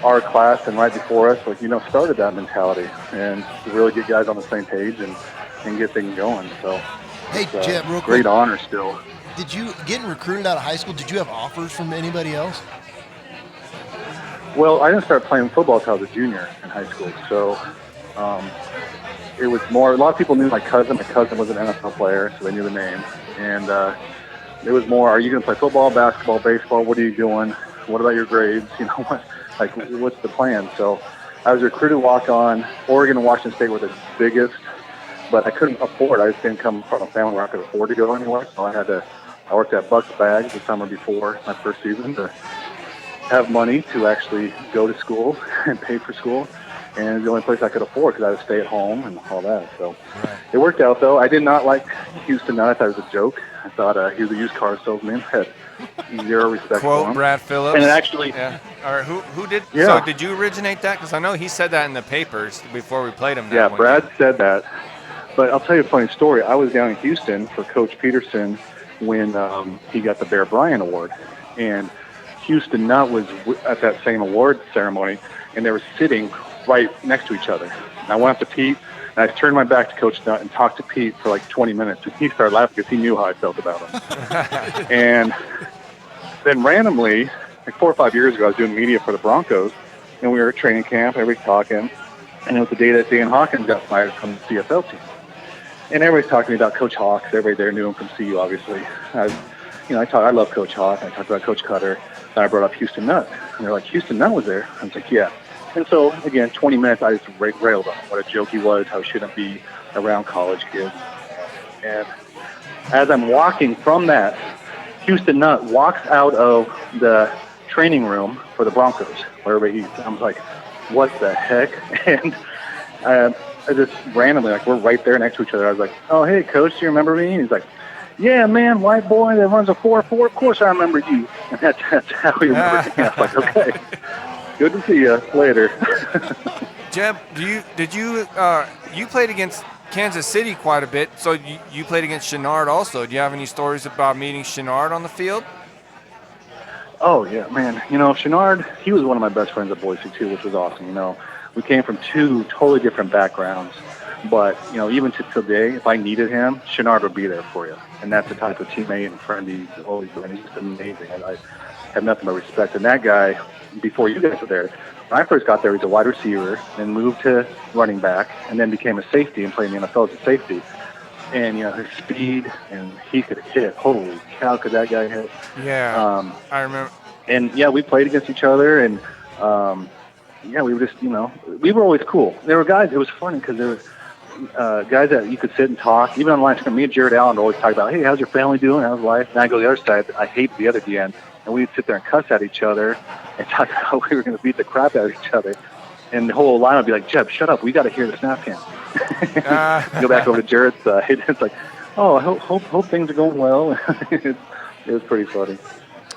our class and right before us, started that mentality and to really get guys on the same page and get things going. So, hey, Jeb, real quick. Great honor still. Did you, getting recruited out of high school, did you have offers from anybody else? Well, I didn't start playing football until I was a junior in high school. So it was more, a lot of people knew my cousin. My cousin was an NFL player, so they knew the name. And it was more, are you going to play football, basketball, baseball? What are you doing? What about your grades? What's the plan? So I was recruited walk-on. Oregon and Washington State were the biggest, but I couldn't afford. I just didn't come from a family where I could afford to go anywhere. So I worked at Buck's Bags the summer before my first season to have money to actually go to school and pay for school. And it was the only place I could afford because I would stay at home and all that. So It worked out, though. I did not like Houston Nutt. I thought it was a joke. I thought he was a used car salesman. Had zero respect for him. Quote Brad Phillips. And it actually... Yeah. All right, who did? Yeah. So did you originate that? Because I know he said that in the papers before we played him. Yeah, Brad said that. But I'll tell you a funny story. I was down in Houston for Coach Peterson when he got the Bear Bryant Award. And Houston Nutt was at that same award ceremony, and they were sitting right next to each other. And I went up to Pete, and I turned my back to Coach Nutt and talked to Pete for like 20 minutes. And he started laughing because he knew how I felt about him. And then randomly, like 4 or 5 years ago, I was doing media for the Broncos, and we were at training camp, everybody talking, and it was the day that Dan Hawkins got fired from the CFL team. And everybody's talking to me about Coach Hawks. Everybody there knew him from CU, obviously. I love Coach Hawk. I talked about Coach Cutter. Then I brought up Houston Nutt. And they're like, Houston Nutt was there? I was like, yeah. And so, again, 20 minutes, I just railed on what a joke he was, how he shouldn't be around college kids. And as I'm walking from that, Houston Nutt walks out of the training room for the Broncos, where everybody eats. I was like, what the heck? And I just randomly, we're right there next to each other. I was like, oh, hey, Coach, do you remember me? And he's like, yeah, man, white boy that runs a 4.4. Of course I remember you. And that's how we remember me. I was like, okay, good to see you later. Jeb, you played against Kansas City quite a bit, so you played against Chenard also. Do you have any stories about meeting Chenard on the field? Oh, yeah, man. Chenard, he was one of my best friends at Boise, too, which was awesome. We came from two totally different backgrounds. But, even to today, if I needed him, Chenard would be there for you. And that's the type of teammate and friend he's always been. He's just amazing. I have nothing but respect. And that guy, before you guys were there, when I first got there, he was a wide receiver, then moved to running back, and then became a safety and played in the NFL as a safety. And, his speed, and he could hit. Holy cow, could that guy hit. Yeah, I remember. And, yeah, we played against each other, and, we were just, we were always cool. There were guys, it was funny because there was guys that you could sit and talk. Even online, me and Jared Allen would always talk about, hey, how's your family doing? How's life? And I go to the other side. I hate the other DN. And we'd sit there and cuss at each other and talk about how we were going to beat the crap out of each other. And the whole line would be like, Jeb, shut up. We got to hear the snap cam. Go back over to Jared's side. It's like, oh, I hope things are going well. It was pretty funny.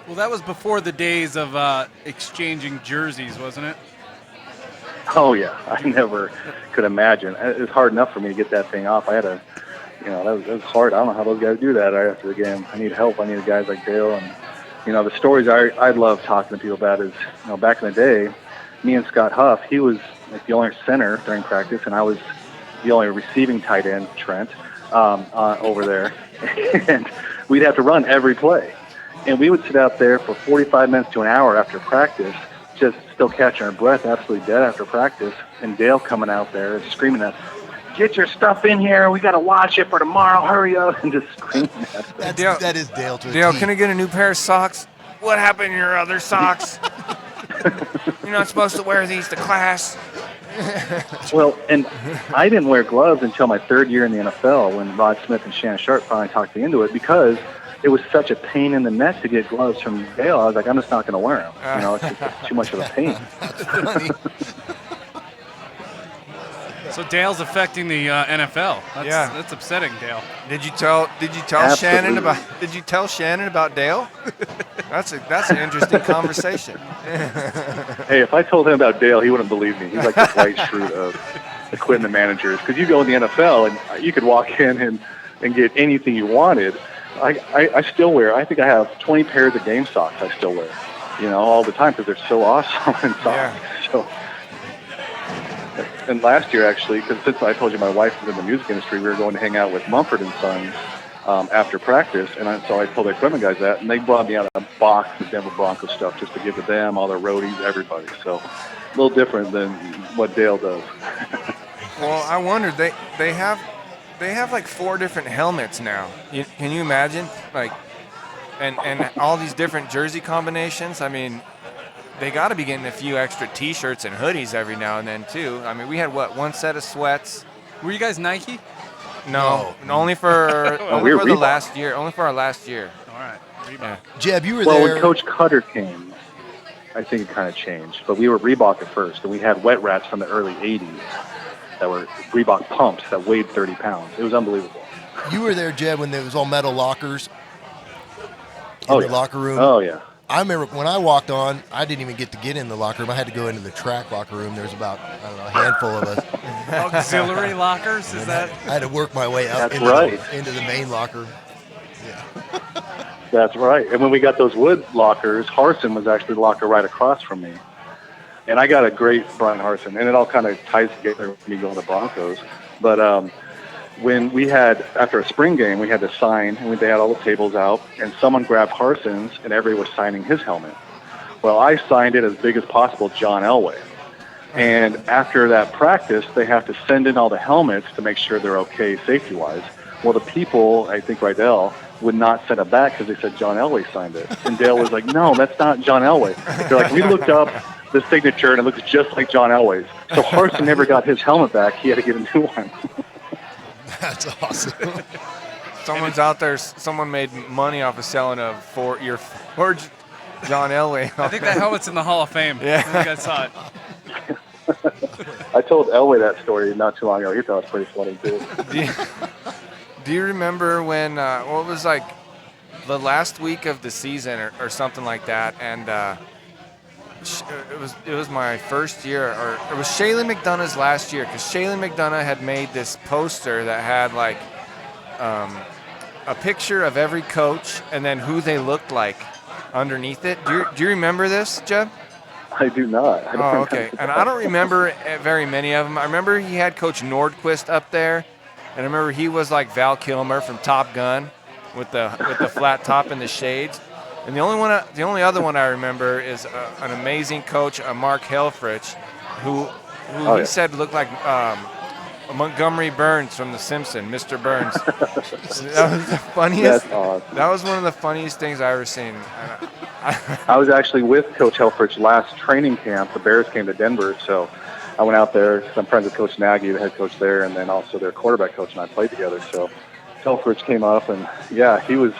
Well, that was before the days of exchanging jerseys, wasn't it? Oh, yeah. I never could imagine. It was hard enough for me to get that thing off. I had that was hard. I don't know how those guys do that right after the game. I need help. I need guys like Dale. And, the stories I love talking to people about is, back in the day, me and Scott Huff, he was like the only center during practice, and I was the only receiving tight end, Trent, over there. And we'd have to run every play. And we would sit out there for 45 minutes to an hour after practice, just still catching our breath, absolutely dead after practice. And Dale coming out there screaming at us, get your stuff in here. We got to watch it for tomorrow. Hurry up. And just screaming at us. That is Dale to a Dale, T. can I get a new pair of socks? What happened to your other socks? You're not supposed to wear these to class. Well, and I didn't wear gloves until my third year in the NFL when Rod Smith and Shannon Sharp finally talked me into it because it was such a pain in the neck to get gloves from Dale. I was like, I'm just not going to wear them. It's too much of a pain. That's funny. So Dale's affecting the NFL. That's upsetting, Dale. Did you tell Shannon about? Did you tell Shannon about Dale? That's an interesting conversation. Hey, if I told him about Dale, he wouldn't believe me. He's like the white Schrute of equipment managers. Because you go in the NFL and you could walk in and get anything you wanted. I still wear. I think I have 20 pairs of game socks. I still wear, all the time because they're so awesome and soft. Yeah. So. And last year, actually, because since I told you my wife was in the music industry, we were going to hang out with Mumford & Sons after practice. And so I told the equipment guys that, and they brought me out a box of Denver Broncos stuff just to give to them, all their roadies, everybody. So a little different than what Dale does. Well, I wondered, they have like 4 different helmets now. Can you imagine? Like, and all these different jersey combinations. I mean, they got to be getting a few extra T-shirts and hoodies every now and then too. I mean, we had one set of sweats. Were you guys Nike? No, only for the last year. Only for our last year. All right. Yeah. Jeb, you were well, there. When Coach Cutter came, I think it kind of changed. But we were Reebok at first, and we had wet wraps from the early 80s that were Reebok pumps that weighed 30 pounds. It was unbelievable. You were there, Jeb, when there was all metal lockers in the locker room. Oh, yeah. I remember when I walked on, I didn't even get to get in the locker room. I had to go into the track locker room. There was about, a handful of us. Auxiliary lockers? Is that? I had to work my way up into the main locker. Yeah. That's right. And when we got those wood lockers, Harsin was actually the locker right across from me. And I got a great Brian Harsin. And it all kind of ties together with me going to the Broncos. But when we had, after a spring game, we had to sign, and they had all the tables out, and someone grabbed Harsin's, and everybody was signing his helmet. Well, I signed it as big as possible, John Elway. And after that practice, they have to send in all the helmets to make sure they're okay safety-wise. Well, the people, I think Rydell, would not send it back because they said John Elway signed it. And Dale was like, no, that's not John Elway. They're like, we looked up the signature, and it looks just like John Elway's. So Harsin never got his helmet back. He had to get a new one. That's awesome. Someone's out there. Someone made money off of selling your forged John Elway. I think that helmet's in the Hall of Fame. Yeah. I think I saw it. I told Elway that story not too long ago. He thought it was pretty funny, too. Do you remember when, what was like the last week of the season or something like that? And it was my first year, or it was Shaylin McDonough's last year, because Shaylin McDonough had made this poster that had like a picture of every coach and then who they looked like underneath it. Do you remember this, Jeb? I do not. I don't Oh, okay. And I don't remember very many of them. I remember he had Coach Nordquist up there, and I remember he was like Val Kilmer from Top Gun with the flat top and the shades. And the only other one I remember is an amazing coach, Mark Helfrich, who he said looked like Montgomery Burns from The Simpsons, Mr. Burns. That was the funniest. That's awesome. That was one of the funniest things I ever seen. I was actually with Coach Helfrich last training camp. The Bears came to Denver, so I went out there. I'm friends with Coach Nagy, the head coach there, and then also their quarterback coach, and I played together. So Helfrich came up, and yeah, he was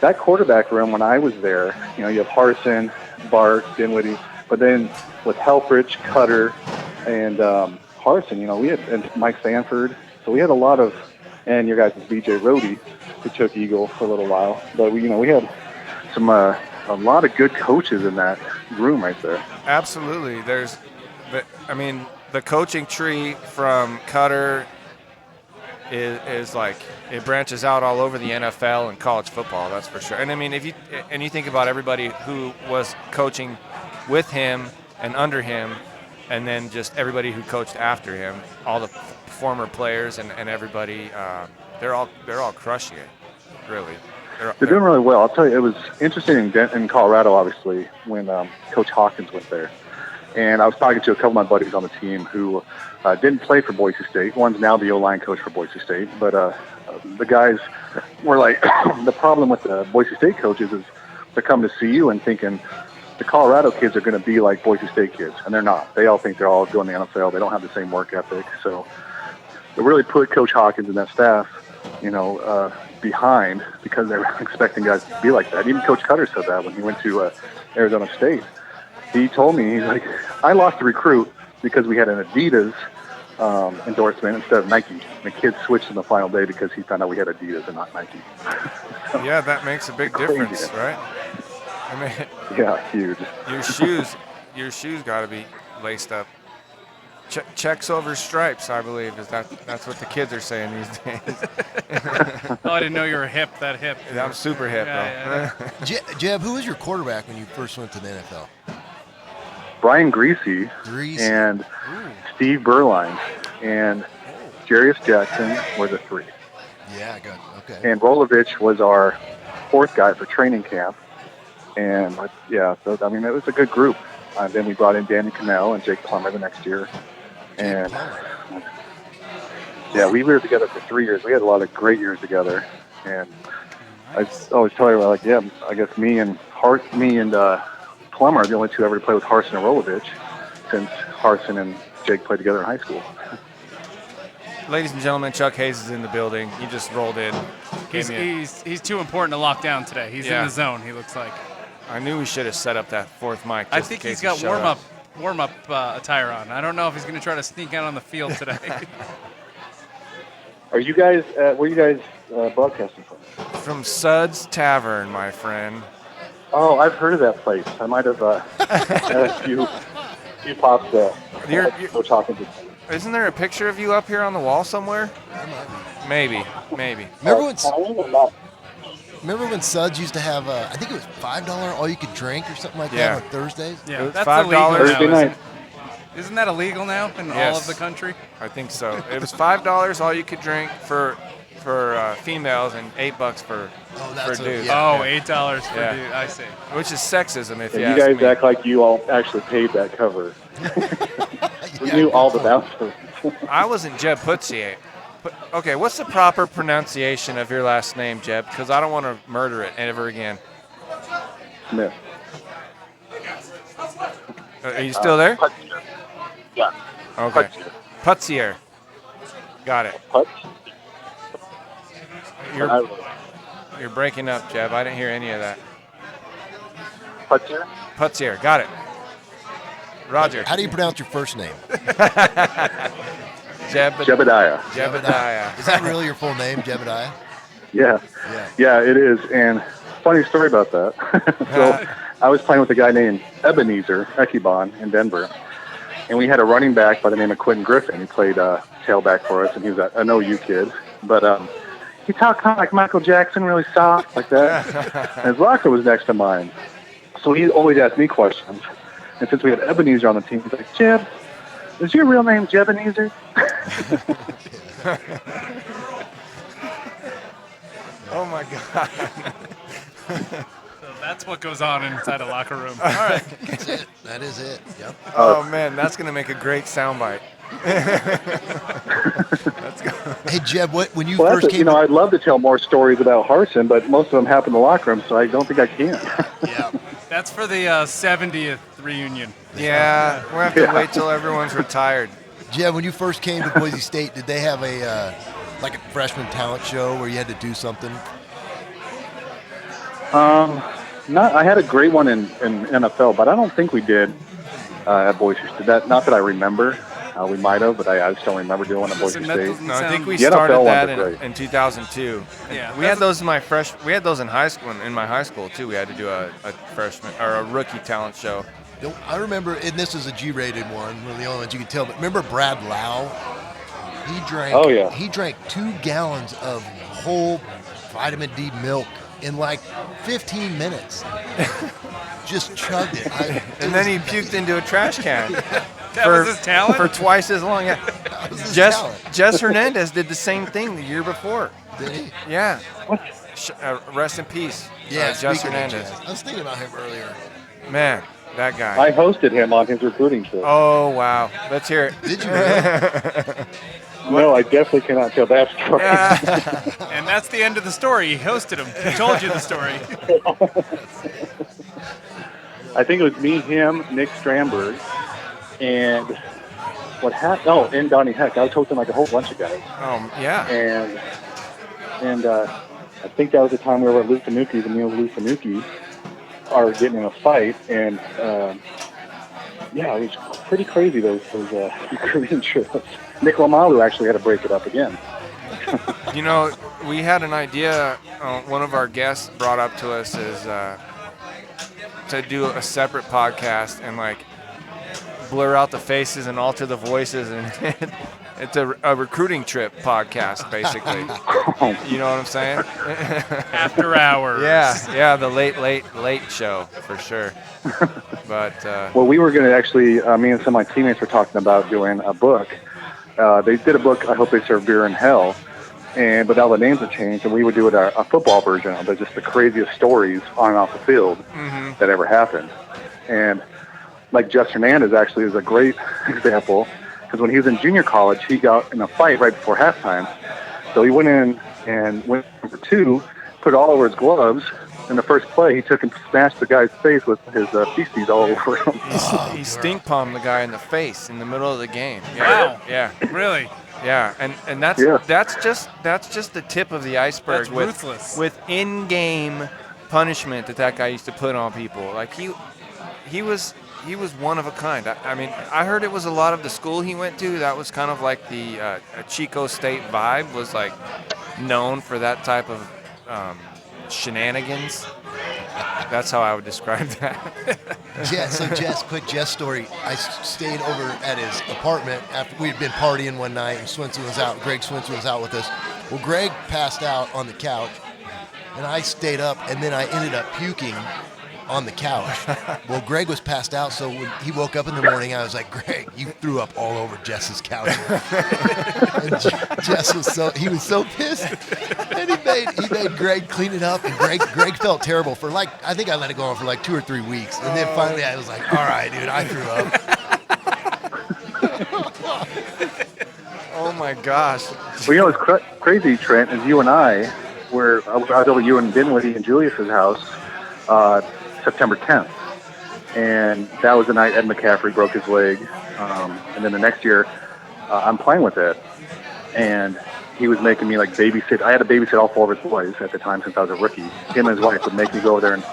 that quarterback room when I was there. You know, you have Harsin, Bart, Dinwiddie, but then with Helfrich, Cutter, and Harsin, you know, we had and Mike Sanford. So we had a lot of, and your guys' BJ Rohde, who took Eagle for a little while. But we had some a lot of good coaches in that room right there. Absolutely. The coaching tree from Cutter is like, it branches out all over the NFL and college football, that's for sure. And I mean, if you think about everybody who was coaching with him and under him, and then just everybody who coached after him, all the former players and everybody, they're all crushing it, really. They're doing really well. I'll tell you, it was interesting in Colorado, obviously, when Coach Hawkins went there. And I was talking to a couple of my buddies on the team who didn't play for Boise State. One's now the O-line coach for Boise State. But the guys were like, the problem with the Boise State coaches is they're coming to see you and thinking the Colorado kids are going to be like Boise State kids. And they're not. They all think they're all going to the NFL. They don't have the same work ethic. So they really put Coach Hawkins and that staff, behind, because they were expecting guys to be like that. Even Coach Cutter said that when he went to Arizona State. He told me, he's like, I lost a recruit because we had an Adidas endorsement instead of Nike. The kid switched in the final day because he found out we had Adidas and not Nike. Yeah, that makes a big difference, right? I mean, yeah, huge. Your shoes got to be laced up. Checks over stripes, I believe, that's what the kids are saying these days. Oh, I didn't know you were that hip. I'm super hip, Yeah. Jeb, who was your quarterback when you first went to the NFL? Brian Greasy and Steve Berline and Jarius Jackson were the three. Yeah, good. Okay. And Rolovich was our fourth guy for training camp. And, yeah, so, I mean, it was a good group. Then we brought in Danny Cannell and Jake Plummer the next year. And, yeah, we were together for 3 years. We had a lot of great years together. And I always tell you, like, yeah, I guess me and Plummer are the only two ever to play with Harsin and Rolovich, since Harsin and Jake played together in high school. Ladies and gentlemen, Chuck Hayes is in the building. He just rolled in. He's too important to lock down today. He's in the zone, he looks like. I knew we should have set up that fourth mic. I think he's got warm-up attire on. I don't know if he's going to try to sneak out on the field today. Are you guys, where are you guys broadcasting from? From Suds Tavern, my friend. Oh, I've heard of that place. I might have had a few pops there. You're talking to. Isn't there a picture of you up here on the wall somewhere? Maybe. Remember when Suds used to have, I think it was $5 all you could drink or something like that on Thursdays? Yeah, that's $5 illegal now, Thursday night. Isn't that illegal now in all of the country? I think so. It was $5 all you could drink for females and $8 for dudes. Oh, $8 for dudes. I see. Which is sexism, if you You ask guys me. act like you all actually paid that cover. We knew all the bouncers. I wasn't Jeb Putzier. Okay, what's the proper pronunciation of your last name, Jeb? Because I don't want to murder it ever again. Smith. Are you still there? Putzier. Yeah. Okay. Putzier. Got it. You're breaking up, Jeb. I didn't hear any of that. Putzier? Putzier. Got it. Roger. How do you pronounce your first name? Jebediah. Jebediah. Is that really your full name, Jebediah? Yeah. Yeah, it is. And funny story about that. So I was playing with a guy named Ebenezer Ekibon in Denver. And we had a running back by the name of Quentin Griffin. He played tailback for us, and he was an OU kid. But he talked kind of like Michael Jackson, really soft, like that. And his locker was next to mine. So he always asked me questions. And since we had Ebenezer on the team, he's like, Jeb, is your real name Jebenezer? Oh, my God. So that's what goes on inside a locker room. All right. That's it. That is it. Yep. Oh, man, that's going to make a great soundbite. Let's go. Hey, Jeb, when you Well, first came I'd love to tell more stories about Harsin, but most of them happen in the locker room, so I don't think I can. Yeah. That's for the 70th reunion. Yeah, we'll have to wait till everyone's retired. Jeb, when you first came to Boise State, did they have a freshman talent show where you had to do something? I had a great one in NFL, but I don't think we did at Boise State. Not that I remember. We might have, but I just don't remember doing one at Boise State. No, I think we The started NFL that ones are in 2002. Yeah, we had those in we had those in high school. In my high school too, we had to do a freshman or a rookie talent show. I remember, and this is a G-rated one, one of the only ones you can tell. But remember Brad Lau? He drank. Oh, yeah. He drank 2 gallons of whole vitamin D milk in like 15 minutes. Just chugged it. And then he puked into a trash can. That was his talent? For twice as long. Yeah. That was his talent. Jess Hernandez did the same thing the year before. Did he? Yeah. Rest in peace. Yeah, Jess speaking of Hernandez. Jess, I was thinking about him earlier. Man, that guy. I hosted him on his recruiting trip. Oh, wow. Let's hear it. Did you really? No, I definitely cannot tell that story. And that's the end of the story. He hosted him. He told you the story. I think it was me, him, Nick Stramberg, and and Donnie Heck. I was hosting like a whole bunch of guys. Yeah. And I think that was the time we were at Lou Finucci's, and me and Lou Finucci are getting in a fight, and it was pretty crazy, those recruiting trips. Nick Lamalu actually had to break it up again. We had an idea, one of our guests brought up to us is to do a separate podcast and like blur out the faces and alter the voices, and it's a recruiting trip podcast basically. You know what I'm saying? After hours. Yeah, the late show for sure. But well, we were going to actually, me and some of my teammates were talking about doing a book. They did a book, I Hope They Serve Beer in Hell, but all the names have changed, and we would do it a football version of it, just the craziest stories on and off the field that ever happened. And like Jess Hernandez actually is a great example, because when he was in junior college, he got in a fight right before halftime. So he went in and went number 2, put it all over his gloves. In the first play, he took and smashed the guy's face with his feces all over him. He stink palmed the guy in the face in the middle of the game. Wow. Yeah. Really? Yeah, and that's just the tip of the iceberg. That's ruthless. With in-game punishment that guy used to put on people. Like he was one of a kind. I mean, I heard it was a lot of the school he went to. That was kind of like the Chico State vibe, was like known for that type of shenanigans. That's how I would describe that. Quick Jess story. I stayed over at his apartment after we had been partying one night, and Swinson was out. Greg Swinson was out with us. Well, Greg passed out on the couch, and I stayed up, and then I ended up puking on the couch. Well, Greg was passed out, so when he woke up in the morning, I was like, Greg, you threw up all over Jess's couch. And Jess was so pissed. And he made Greg clean it up, and Greg felt terrible for I think I let it go on for 2 or 3 weeks. And then finally I was like, all right, dude, I threw up. Oh my gosh. Well, what's crazy, Trent, is you and I was over you and Dinwiddie and Julius's house September 10th. And that was the night Ed McCaffrey broke his leg. And then the next year, I'm playing with Ed. And he was making me babysit. I had to babysit all 4 of his boys at the time since I was a rookie. Him and his wife would make me go over there and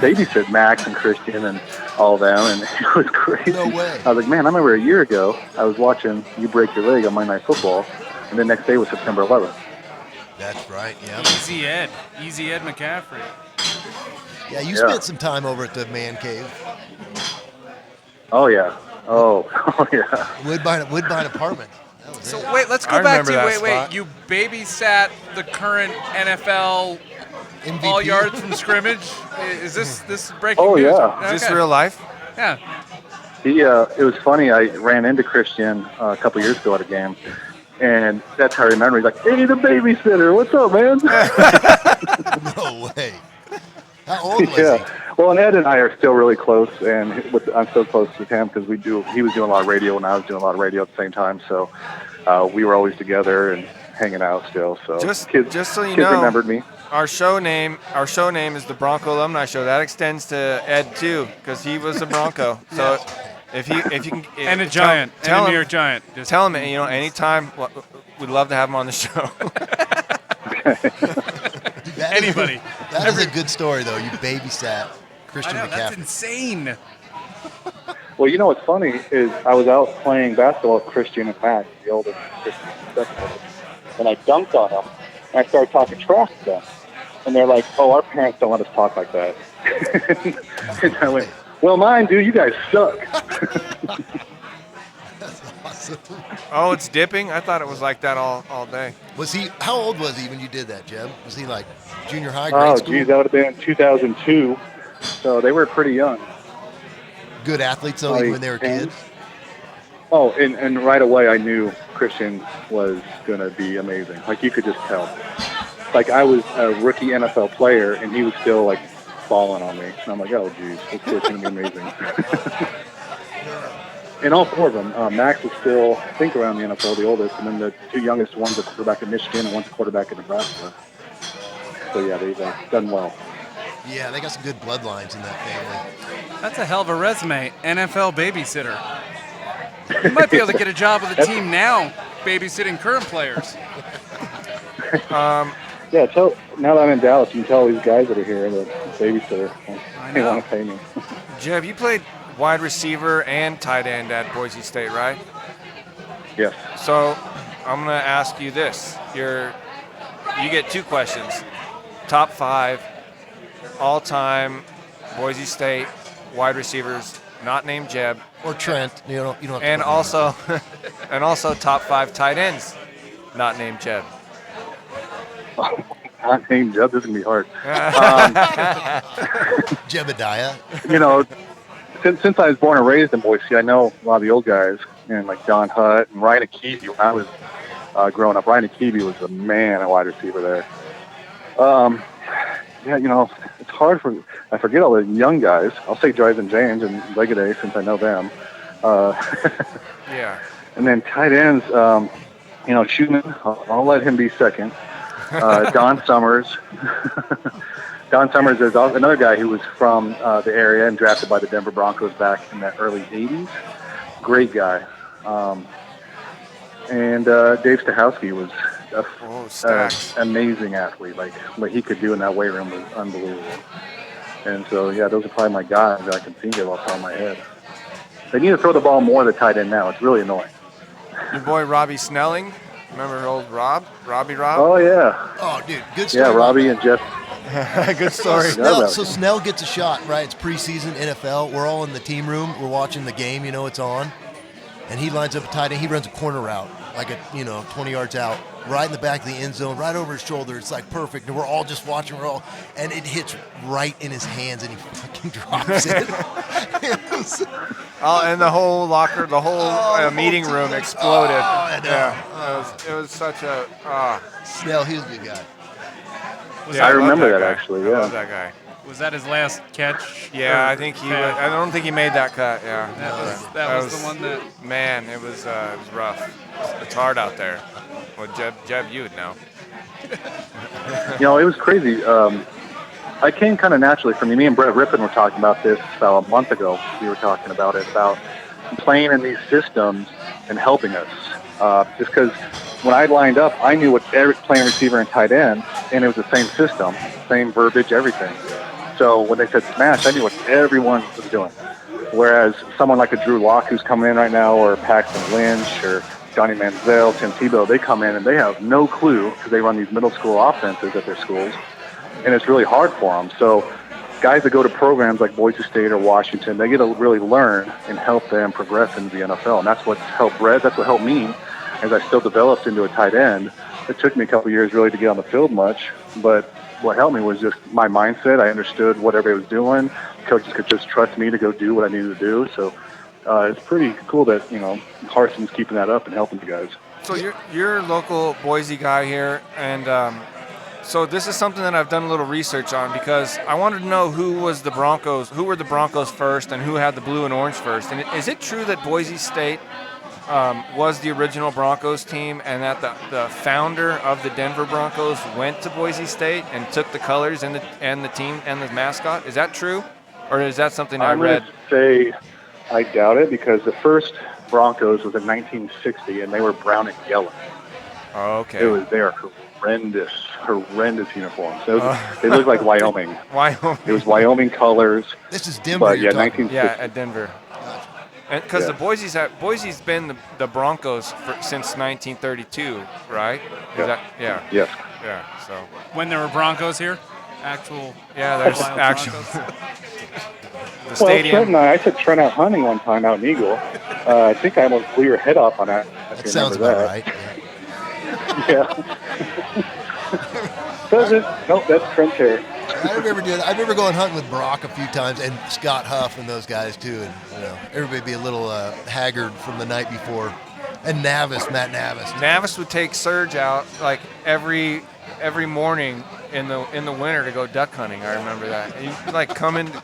babysit Max and Christian and all of them, and it was crazy. No way. I was like, man, I remember a year ago I was watching you break your leg on Monday Night Football, and the next day was September 11th. That's right, yeah. Easy Ed McCaffrey. Yeah, you spent some time over at the man cave. Oh yeah. Oh yeah. Woodbine apartment. That was So it. wait, let's I go back remember to that wait. spot. You babysat the current NFL MVP. all yards from scrimmage. Is this breaking Oh, news? yeah. Is this Okay. real life? Yeah. It was funny. I ran into Christian a couple years ago at a game, and that's how I remember. He's like, "Hey, the babysitter, what's up, man?" No way. How old was Yeah. he? Well, and Ed and I are still really close, and I'm so close with him because he was doing a lot of radio, and I was doing a lot of radio at the same time. So we were always together and hanging out still. So Just so you kids know, remembered me. Our show name is the Bronco Alumni Show. That extends to Ed too, because he was a Bronco. So if you can And a Giant. tell and a New him, York Giant. Just tell him anytime. We'd love to have him on the show. anybody. That is a good story, though. You babysat I Christian know, that's McCaffrey. insane. Well, you know what's funny is I was out playing basketball with Christian and Max, the oldest Christian stepbrother, and I dunked on them, and I started talking trash to them. And they're like, "Oh, our parents don't let us talk like that." And I went, "Well, mine do. You guys suck." That's awesome. Oh, it's dipping. I thought it was like that all day. Was he? How old was he when you did that, Jeb? Was he like junior high, grade Oh, school? geez, that would have been 2002. So they were pretty young. Good athletes, though, even when they were kids. Oh, and right away I knew Christian was going to be amazing. Like, you could just tell. Like, I was a rookie NFL player, and he was still, like, falling on me. And I'm like, oh, geez, this kid's going to be amazing. And all four of them. Max is still, I think, around the NFL, the oldest. And then the two youngest, one's a quarterback in Michigan and one's a quarterback in Nebraska. So, yeah, they've done well. Yeah, they got some good bloodlines in that family. That's a hell of a resume. NFL babysitter. You might be able to get a job with a team now, babysitting current players. Yeah, now that I'm in Dallas, you can tell these guys that are here, the babysitter, I they know. want to pay me. Jeb, you played wide receiver and tight end at Boise State, right? Yes. So I'm gonna ask you this: you get two questions. Top 5 all-time Boise State wide receivers, not named Jeb, Or Trent. You don't have to and put also top 5 tight ends, not named Jeb. Not named Jeb, this is going to be hard. Jebediah. You know, since I was born and raised in Boise, I know a lot of the old guys, and like Don Hutt and Ryan Akibi. When I was growing up, Ryan Akibi was the man at wide receiver there. Yeah, you know, it's hard I forget all the young guys. I'll say Drisan James and Legaday since I know them. Yeah. And then tight ends, you know, Schumann, I'll let him be second. Don Summers. Don Summers is another guy who was from the area and drafted by the Denver Broncos back in the early 80s. Great guy. And Dave Stachowski was an amazing athlete. Like, what he could do in that weight room was unbelievable. And so, yeah, those are probably my guys that I can think of off the top of my head. They need to throw the ball more to tight end now. It's really annoying. Your boy Robbie Snelling. Remember old Robbie Rob? Oh, yeah. Oh, dude, good story. Yeah, Robbie and Jeff. Good story. So Snell gets a shot, right? It's preseason NFL. We're all in the team room. We're watching the game. You know, it's on. And he lines up a tight end. He runs a corner route, like 20 yards out, right in the back of the end zone, right over his shoulder. It's like perfect. And we're all just watching. And it hits right in his hands, and he fucking drops it. And the whole meeting room exploded. Oh, I know. Yeah, it was such a. Snell, he was a good guy. I remember that guy. actually, I yeah. love that guy. Was that his last catch? Yeah, Or I think he. pass? I don't think he made that cut. Yeah, That was the one that. Man, it was rough. It's hard out there. Well, Jeb, you would know. You know, it was crazy. I came kind of naturally from me and Brett Rippon were talking about this about a month ago. We were talking about it, about playing in these systems and helping us. Just because when I lined up, I knew what every playing receiver and tight end, and it was the same system, same verbiage, everything. So when they said smash, I knew what everyone was doing. Whereas someone like a Drew Lock who's coming in right now, or Paxton Lynch, or Johnny Manziel, Tim Tebow, they come in and they have no clue because they run these middle school offenses at their schools, and it's really hard for them. So guys that go to programs like Boise State or Washington, they get to really learn and help them progress into the NFL, and that's what's helped Brett. That's what helped me as I still developed into a tight end. It took me a couple years really to get on the field much, but what helped me was just my mindset. I understood what everybody was doing. Coaches could just trust me to go do what I needed to do. So it's pretty cool that, Carson's keeping that up and helping you guys. So you're a local Boise guy here, and so this is something that I've done a little research on because I wanted to know who were the Broncos first and who had the blue and orange first. And is it true that Boise State was the original Broncos team, and that the founder of the Denver Broncos went to Boise State and took the colors and the team and the mascot? Is that true, or is that something I read? I'm going to say I doubt it, because the first Broncos was in 1960, and they were brown and yellow. Oh, okay. They are horrendous uniforms. They look like Wyoming. Wyoming. It was Wyoming colors. This is Denver. But yeah, 1960. Yeah, at Denver. Because the Boise's been the Broncos since 1932, right? Yes. Yeah. So When there were Broncos here, actual. yeah, there's wild actual. Broncos. The Well, stadium. Trent and I took Trent out hunting one time out in Eagle. I think I almost blew your head off on that. If That you sounds remember about that. right. Yeah. Does it? Nope, that's Trent's hair. I remember going hunting with Brock a few times, and Scott Huff and those guys too, and everybody be a little haggard from the night before. And Matt Navis. Navis would take Serge out like every morning in the winter to go duck hunting. I remember that. And he'd like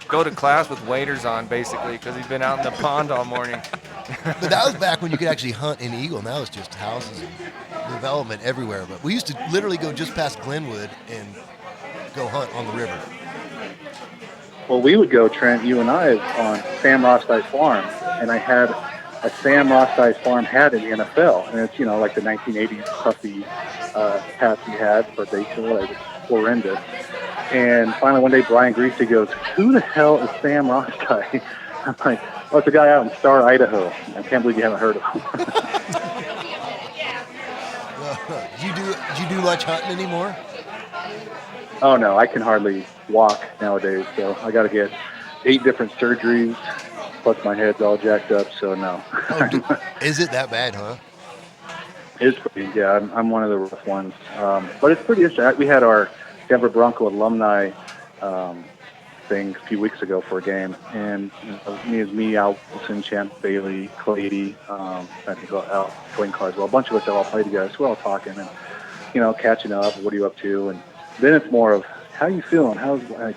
go to class with waders on basically because he'd been out in the pond all morning. But that was back when you could actually hunt in Eagle. Now it's just houses and development everywhere. But we used to literally go just past Glenwood and go hunt on the river. Well, we would go, Trent, you and I, on Sam Rossdie's farm, and I had a Sam Rossdie's farm hat in the NFL, and it's, like the 1980s puffy hats he had for baseball. It was horrendous. And finally one day Brian Greasy goes, "Who the hell is Sam Rossdie?" I'm like, "Oh, it's a guy out in Star, Idaho. I can't believe you haven't heard of him." Do you do much hunting anymore? Oh, no, I can hardly walk nowadays, so I got to get 8 different surgeries, plus my head's all jacked up, so no. Oh, is it that bad, huh? It's pretty, yeah, I'm one of the rough ones. But it's pretty interesting. We had our Denver Bronco alumni thing a few weeks ago for a game, and me, Al Wilson, Champ Bailey, Clady, I think Al Dwayne Carswell, a bunch of us that all played together, so we're all talking and, catching up, what are you up to, and then it's more of, how you feeling?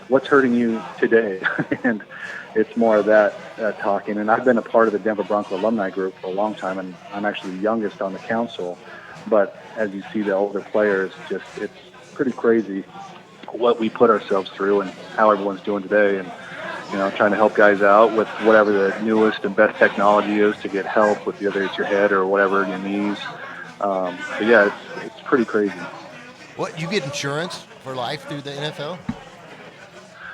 What's hurting you today? And it's more of that talking. And I've been a part of the Denver Bronco alumni group for a long time, and I'm actually the youngest on the council. But as you see the older players, it's pretty crazy what we put ourselves through and how everyone's doing today. And, trying to help guys out with whatever the newest and best technology is to get help with whether it's your head or whatever, your knees. But yeah, it's pretty crazy. What, you get insurance for life through the NFL?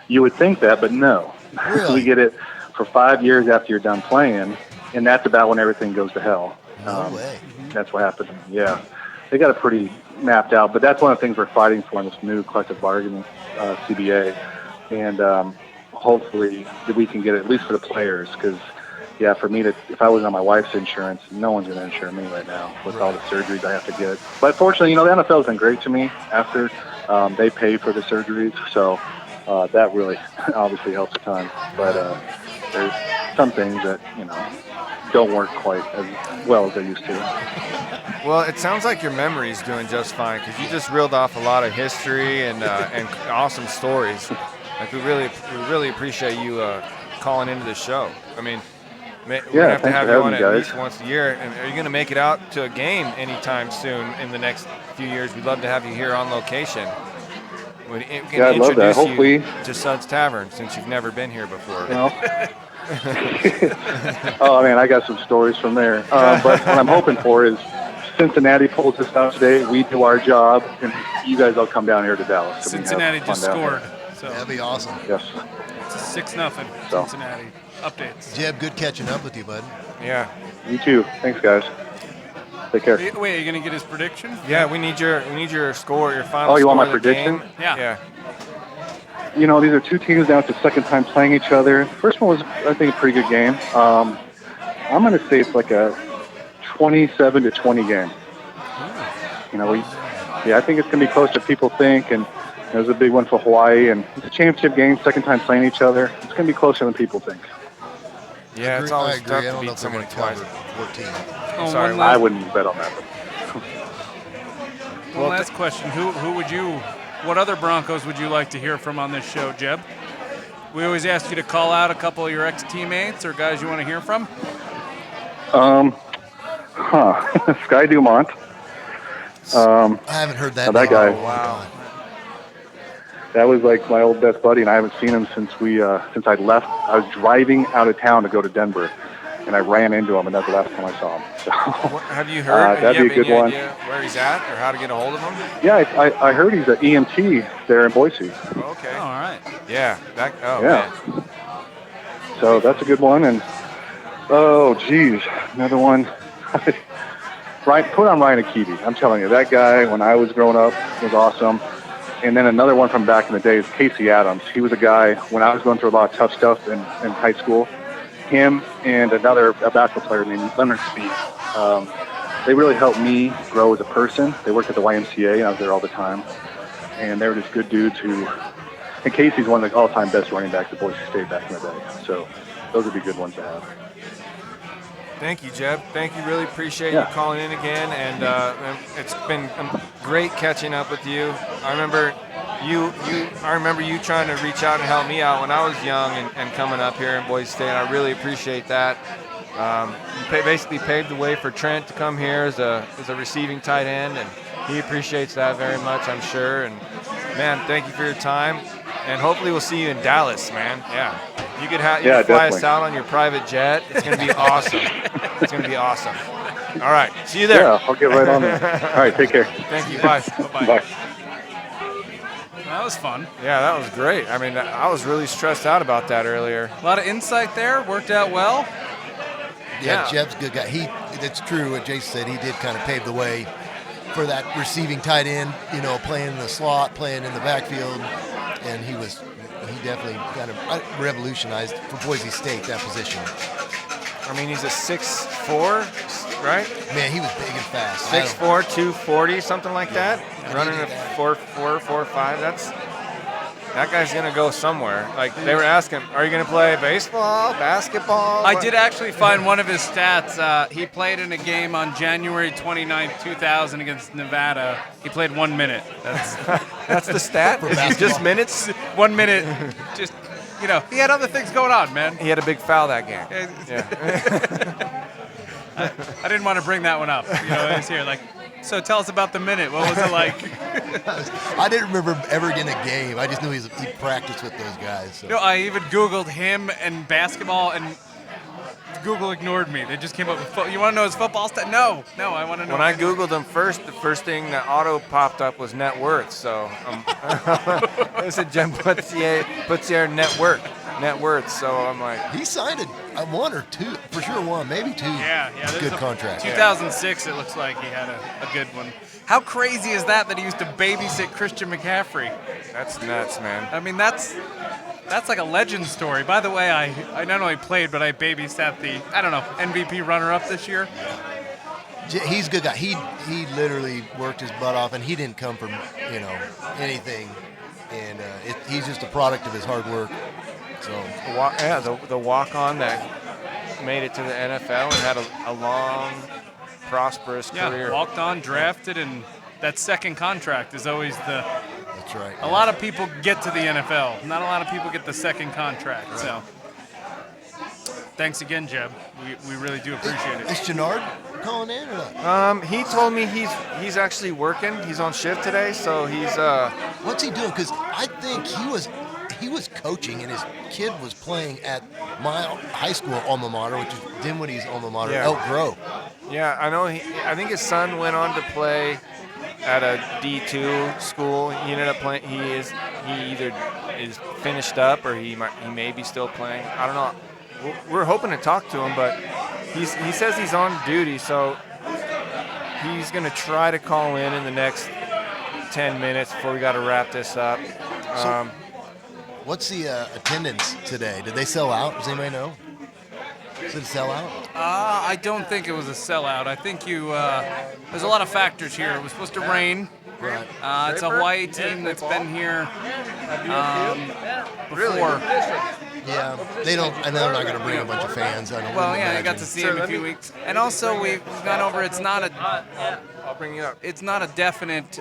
You would think that, but no. Really? We get it for 5 years after you're done playing, and that's about when everything goes to hell. No way. That's what happened. Yeah. They got it pretty mapped out, but that's one of the things we're fighting for in this new collective bargaining CBA. And hopefully we can get it, at least for the players, because, yeah, for me, if I was on my wife's insurance, no one's going to insure me right now with all the surgeries I have to get. But fortunately, the NFL's been great to me after they pay for the surgeries, so that really obviously helps a ton. But there's some things that, don't work quite as well as they used to. Well, it sounds like your memory's doing just fine because you just reeled off a lot of history and awesome stories. Like we really appreciate you calling into the show. I mean, we're gonna have to have you on at least once a year. And are you gonna make it out to a game anytime soon in the next few years? We'd love to have you here on location. We can I'd love that. Hopefully, to Suds Tavern since you've never been here before. Oh man, I got some stories from there. But what I'm hoping for is Cincinnati pulls us out today. We do our job, and you guys all come down here to Dallas. Cincinnati just scored. So That'd be awesome. Yes. it's a 6-0 So. Cincinnati. Updates. Jeb, good catching up with you, bud. Yeah. You too. Thanks, guys. Take care. Wait, are you gonna get his prediction? Yeah, we need your score, your final Oh, you score want my of the prediction? game. Yeah. Yeah. You know, these are two teams now. It's the second time playing each other. First one was, I think, a pretty good game. I'm going to say it's like a 27-20 game. You know, I think it's going to be closer than people think, and it was a big one for Hawaii, and it's a championship game, second time playing each other. It's going to be closer than people think. Yeah, it's I always agree. tough I to don't know beat if they're someone going to twice. cover 14. Oh, Sorry, one I last, wouldn't bet on that. one last question. What other Broncos would you like to hear from on this show, Jeb? We always ask you to call out a couple of your ex-teammates or guys you want to hear from. Sky Dumont. I haven't heard that. Now that name guy- in a long time. That was like my old best buddy, and I haven't seen him since I left. I was driving out of town to go to Denver, and I ran into him, and that's the last time I saw him. So, Have you heard? that'd do you be a have good any one. idea where he's at or how to get a hold of him? yeah, I heard he's an EMT there in Boise. Okay. All right. Yeah. Yeah. Man. So that's a good one. And oh, geez, another one. Put on Ryan Akibi. I'm telling you, that guy when I was growing up was awesome. And then another one from back in the day is Casey Adams. He was a guy when I was going through a lot of tough stuff in high school. Him and a basketball player named Leonard Speed. They really helped me grow as a person. They worked at the YMCA, and I was there all the time. And they were just good dudes and Casey's one of the all-time best running backs at Boise State back in the day. So those would be good ones to have. Thank you, Jeb. Thank you. Really appreciate Yeah. you calling in again, and it's been great catching up with you. I remember you trying to reach out and help me out when I was young and coming up here in Boise State. I really appreciate that. You basically paved the way for Trent to come here as a receiving tight end, and he appreciates that very much, I'm sure. And man, thank you for your time, and hopefully we'll see you in Dallas, man. Yeah, you could fly definitely. us out on your private jet. It's gonna be awesome. It's gonna be awesome. All right, see you there. Yeah, I'll get right on there. All right, take care. Thank you. Bye. Bye. Bye. That was fun. Yeah, that was great. I mean, I was really stressed out about that earlier. A lot of insight there. Worked out well. Yeah, Jeb's a good guy. It's true what Jason said. He did kind of pave the way for that receiving tight end, playing in the slot, playing in the backfield. And he definitely kind of revolutionized for Boise State that position. I mean, he's a 6'4", right? Man, he was big and fast. 6'4", 240, something like that. Yeah. Running a 4'4", 4'5". That guy's gonna go somewhere. Like they were asking, are you gonna play baseball, basketball? I did actually find one of his stats. He played in a game on January 29th, 2000 against Nevada. He played 1 minute. That's the stat. For Is it basketball. just minutes? 1 minute. Just, he had other things going on, man. He had a big foul that game. Yeah. I didn't want to bring that one up. It's here. So tell us about the minute. What was it like? I didn't remember ever getting a game. I just knew he practiced with those guys. So. I even Googled him and basketball, and Google ignored me. They just came up with you want to know his football stat? No, I want to know. When I Googled him first, the first thing that auto popped up was net worth. So it said Jeb Putzier net worth. So I'm like, He signed a one or two, for sure one, maybe two. Yeah, Good contract. 2006, it looks like he had a good one. How crazy is that he used to babysit Christian McCaffrey? that's nuts, man. I mean, that's like a legend story. By the way, I not only played, but I babysat the, MVP runner-up this year. He's a good guy. He literally worked his butt off, and he didn't come from anything, and he's just a product of his hard work. So The walk-on that made it to the NFL and had a long, prosperous career. Yeah, walked on, drafted, and that second contract is always that's right. a lot of people get to the NFL. Not a lot of people get the second contract. Right. So thanks again, Jeb. We really do appreciate it. Is Jannard calling in or not? He told me he's actually working. He's on shift today, so he's What's he doing? Because I think he was coaching, and his kid was playing at my high school alma mater, which is Dinwiddie's alma mater, Yeah. Elk Grove. Yeah, I know. I think his son went on to play at a D2 school. He ended up playing. He either is finished up, or he may be still playing. I don't know. We're hoping to talk to him, but he says he's on duty, so he's going to try to call in the next 10 minutes before we got to wrap this up. What's the attendance today? Did they sell out? Does anybody know? Did it sell out? I don't think it was a sellout. I think there's a lot of factors here. It was supposed to rain. Right. It's a Hawaii team that's been here before. Yeah, they don't. I know they're not going to bring a bunch of fans. I don't. Well, yeah, I got to see him in a few weeks. And also, we've gone over. It's not a. I'll bring you up. It's not a definite.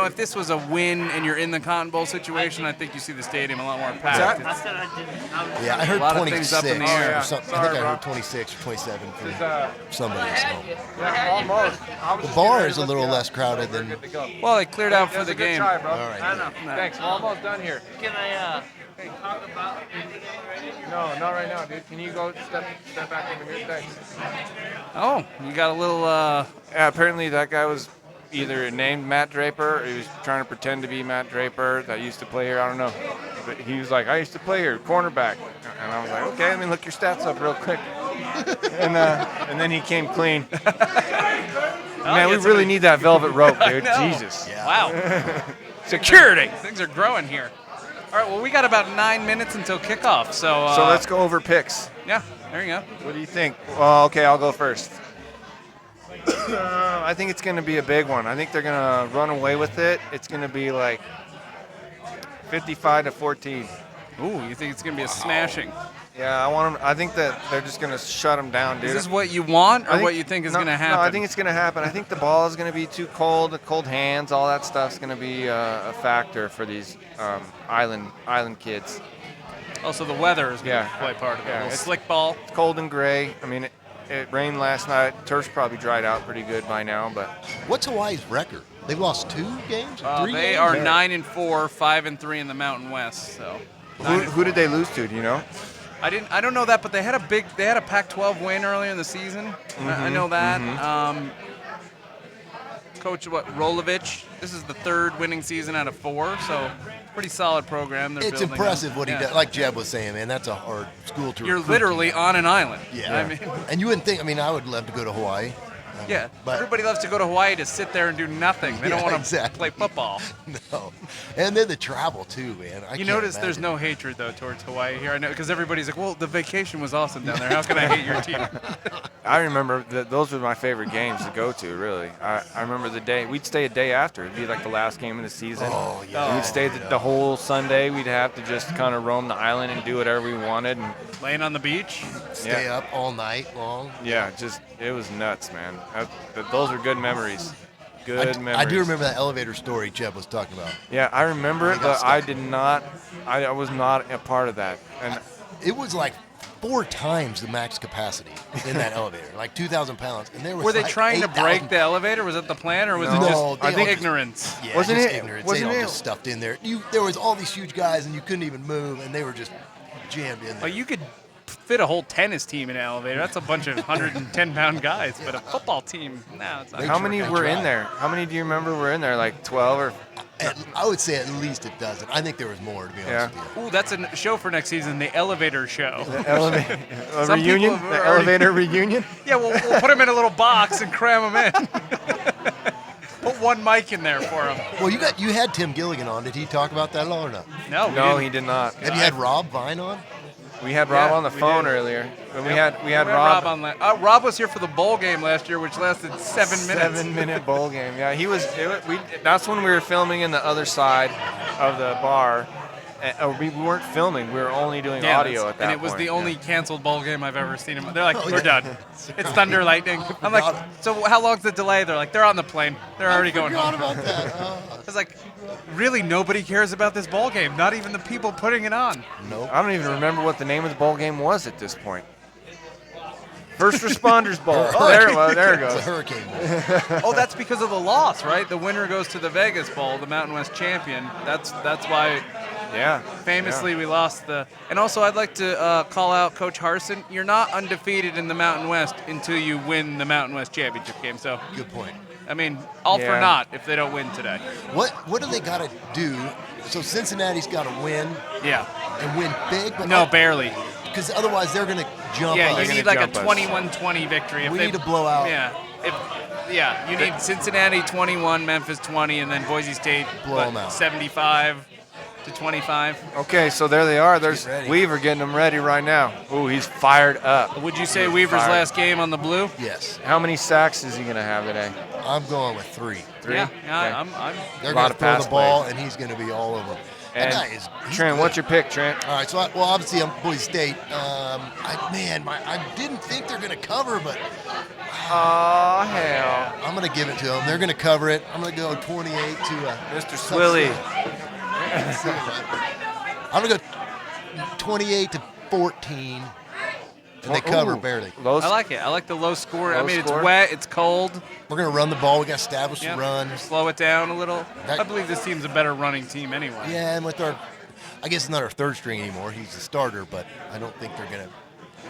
If this was a win and you're in the Cotton Bowl situation, I think you see the stadium a lot more packed. Yeah, I heard a lot of 26. things up in the air. Or something. I think I heard 26 or 27 from somebody. So. Yeah, almost. The bar is a little less crowded than. Well, they cleared out for the game. Try, bro. All right. I know. Thanks. We're almost done here. Can I talk about? No, not right now, dude. Can you go step back over here? Thanks. Oh, you got a little. Yeah, apparently that guy was either named Matt Draper or he was trying to pretend to be Matt Draper that used to play here. I don't know. But he was like, I used to play here, cornerback. And I was like, okay, let me look your stats up real quick. and then he came clean. Man, we really need that velvet rope, dude. Jesus. Yeah. Wow. Security. Things are growing here. All right, well, we got about 9 minutes until kickoff. So let's go over picks. Yeah, there you go. What do you think? Well, okay, I'll go first. I think it's going to be a big one. I think they're going to run away with it. It's going to be like 55-14. Ooh, you think it's going to be a smashing? Yeah, I want them. I think that they're just going to shut them down, dude. Is this what you want or what you think is going to happen? No, I think it's going to happen. I think the ball is going to be too cold. The cold hands, all that stuff's going to be a factor for these island kids. Also, the weather is going to play part of it. Yeah, A slick ball. It's cold and gray. I mean, it rained last night. Turf's probably dried out pretty good by now, but What's Hawaii's record? They've lost 2 games? 3 They games? are 9-4, 5-3 in the Mountain West. So who did they lose to? Do you know? I don't know that, but they had a Pac-12 win earlier in the season. I know that. Coach Rolovich. This is the 3rd winning season out of 4, so pretty solid program. It's impressive what he does. Like Jeb was saying, man, that's a hard school to You're recruit literally to. on an island. Yeah. I mean, And you wouldn't think, I would love to go to Hawaii. yeah. But Everybody loves to go to Hawaii to sit there and do nothing. They don't want to play football. No. And then the travel, too, man. You notice there's no hatred, though, towards Hawaii here. I know, because everybody's like, well, the vacation was awesome down there. How can I hate your team? I remember those were my favorite games to go to, really. I remember the day. We'd stay a day after. It'd be like the last game of the season. Oh, yeah. We'd stay the whole Sunday. We'd have to just kind of roam the island and do whatever we wanted. And Laying on the beach. Stay up all night long. yeah, it was nuts, man. Those were good memories. Good memories. I do remember that elevator story Jeb was talking about. Yeah, I remember it, He got but I stuck. did not. I was not a part of that. And It was like 4 times the max capacity in that elevator, like 2,000 pounds. And there was Were they like trying to 8,000 break the elevator? Was that the plan, or was No, it just they all- ignorance? Yeah, Wasn't just it- ignorance. wasn't They all it- just stuffed in there. There was all these huge guys, and you couldn't even move, and they were just jammed in there. Well, you could fit a whole tennis team in an elevator. That's a bunch of 110-pound guys, but a football team, no, it's not. They how many tried. were in there? How many do you remember were in there? Like 12 or? I would say at least a dozen. I think there was more, to be honest with you. Ooh, that's a show for next season, the elevator show. Elevator Some reunion? people have The already- elevator reunion? Yeah, we'll put them in a little box and cram them in. Put one mic in there for them. Well, you had Tim Gilligan on. Did he talk about that at all or not? No, we No, didn't. he did not. Have you had Rob Vine on? We had Rob Yeah, on the we phone did. earlier. We Yep. had We Rob. on Rob was here for the bowl game last year, which lasted 7 minutes. 7-minute bowl game. Yeah, he was. That's when we were filming in the other side of the bar. We weren't filming. We were only doing audio at that and it was point. the only canceled bowl game I've ever seen. They're like, we're done. It's Thunder Lightning. I'm like, forgot. so how long's the delay? They're like, they're on the plane. They're already going Forgot home. about that. I was like, really, nobody cares about this bowl game. Not even the people putting it on. Nope. I don't even remember what the name of the bowl game was at this point. First Responders Bowl. Oh, there it was. There it It's a goes. hurricane bowl. Oh, that's because of the loss, right? The winner goes to the Vegas Bowl, the Mountain West champion. That's why Yeah. famously we lost the. And also, I'd like to call out Coach Harsin. You're not undefeated in the Mountain West until you win the Mountain West championship game. So, Good point. I mean, all for Yeah. naught if they don't win today. What do they got to do So Cincinnati's got to win Yeah. and win big. But No, barely. because otherwise they're going to jump Yeah, us. you need like a 21-20 victory. We need to blow out. Yeah, you need Cincinnati 21, Memphis 20, and then Boise State Blow 'em out. 75 to 25. Okay, so there they are. There's ready. Weaver getting them ready right now. Ooh, he's fired up. Would you say Weaver's Fired. last game on the blue? Yes. How many sacks is he going to have today? I'm going with 3. 3? Yeah, Okay. I'm They're A lot going of to throw pass the ball, plays. and he's going to be all over them. That And guy is he's Trent, good. what's your pick, Trent? All right, so obviously I'm Boise State. I didn't think they're going to cover, but Oh, hell. I'm going to give it to them. They're going to cover it. I'm going to go 28 to Mr. Swilly. I'm going to go 28 to 14, and they cover Ooh, barely. Low I like it. I like the low score. I Low mean, score. it's wet, it's cold. We're going to run the ball. We got to establish Yeah. the run. Slow it down a little. That- I believe this team's a better running team anyway. Yeah, and with I guess it's not our third string anymore. He's the starter, but I don't think they're going to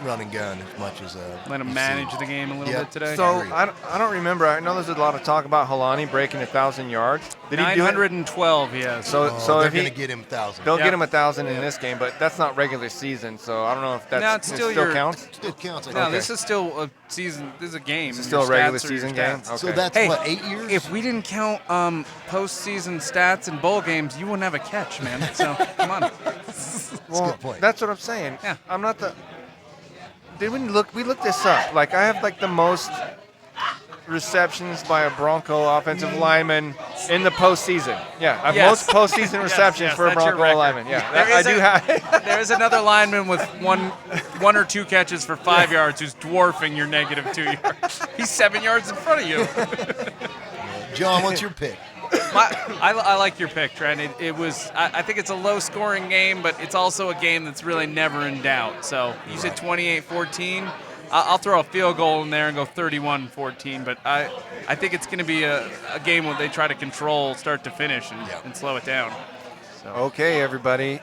run and gun as much as Let him we've manage seen. the game a little Yeah. bit today. So Agreed. I don't remember. I know there's a lot of talk about Halani breaking 1,000 yards. Did he do it? 912, yes. So they're if going he, to get him 1,000. they'll Yeah. get him 1,000 in this game, but that's not regular season. So I don't know if that's No, it's still your- counts. Still counts. I No, think. this is still a season. This is a game. It's still a Your regular stats are your season game. stats. Okay. So that's Hey, what, 8 years? If we didn't count postseason stats and bowl games, you wouldn't have a catch, man. So come on. Well, good point. that's what I'm saying. Yeah. I'm not the. Did we look? We looked this up. Like I have like the most receptions by a Bronco offensive lineman in the postseason. Yeah, I have Yes. most postseason receptions yes, for a that's your Bronco record. lineman. Yeah, There I is do a- have. There is another lineman with one or two catches for 5 yards who's dwarfing your negative 2 yards. He's 7 yards in front of you. John, what's your pick? I like your pick, Trent. It was. I think it's a low-scoring game, but it's also a game that's really never in doubt. So you said 28-14. I'll throw a field goal in there and go 31-14. But I think it's going to be a game where they try to control start to finish and slow it down. Okay, everybody,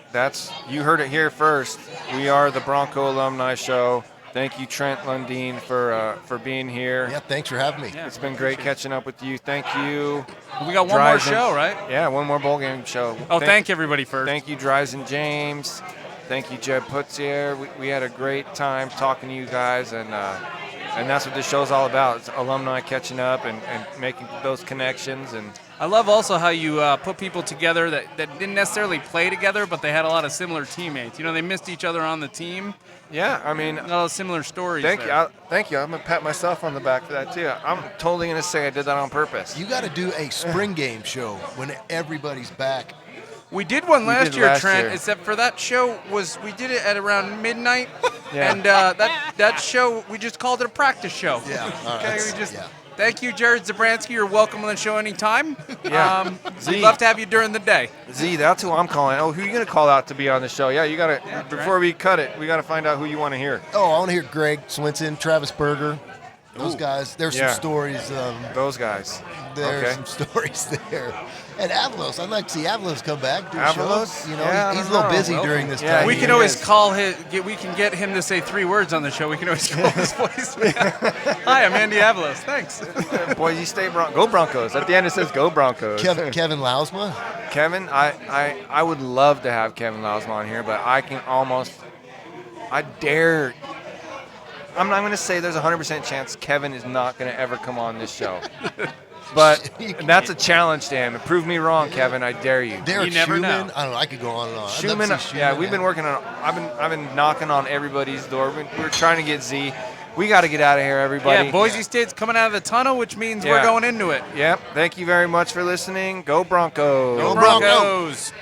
you heard it here first. We are the Bronco Alumni Show. Thank you, Trent Lundin, for being here. Yeah, thanks for having me. Yeah. It's been great catching up with you. Thank you. We got one more Drisan. show, right? Yeah, one more bowl game show. Oh, thank everybody first. Thank you, Drisan James. Thank you, Jeb Putzier. We had a great time talking to you guys, and that's what this show's all about. It's alumni catching up and making those connections. And I love also how you put people together that didn't necessarily play together, but they had a lot of similar teammates. You know, they missed each other on the team. yeah, I mean, A lot of similar stories. thank there. you. Thank you. I'm gonna pat myself on the back for that too. I'm totally gonna say I did that on purpose. You got to do a spring game show when everybody's back. We did one last did year, last Trent. year. Except for that show we did it at around midnight, Yeah. and that show we just called it a practice show. Yeah. All right, Okay, that's- we just. yeah. Thank you, Jared Zabransky. You're welcome on the show anytime. Yeah. We'd love to have you during the day. Z, that's who I'm calling. Oh, who are you gonna call out to be on the show? Yeah, you gotta. Yeah, before we cut it, we gotta find out who you want to hear. Oh, I want to hear Greg Swinson, Travis Berger. Those guys. There's Yeah. some stories. Those guys. There's Okay. some stories there. And Avalos, I'd like to see Avalos come back. Do a Avalos? show. You know, Yeah, I he's a don't little know. busy Welcome. during this Yeah, time. We he can always is. call we can get him to say 3 words on the show. We can always call his voice. Hi, I'm Andy Avalos. Thanks. Boise State Go Broncos. At the end it says Go Broncos. Kevin Lausma. Kevin, I would love to have Kevin Lausma on here, but I dare. I'm not going to say there's a 100% chance Kevin is not going to ever come on this show. But that's a challenge to him. Prove me wrong, Kevin. I dare you. Derek You never Schumann. know. I don't know. I could go on and on. I'd love to Schumann, see yeah, we've been working on. I've been knocking on everybody's door. We're trying to get Z. We got to get out of here, everybody. Yeah, Boise State's coming out of the tunnel, which means Yeah. we're going into it. Yep. Thank you very much for listening. Go Broncos. Go Broncos. Broncos.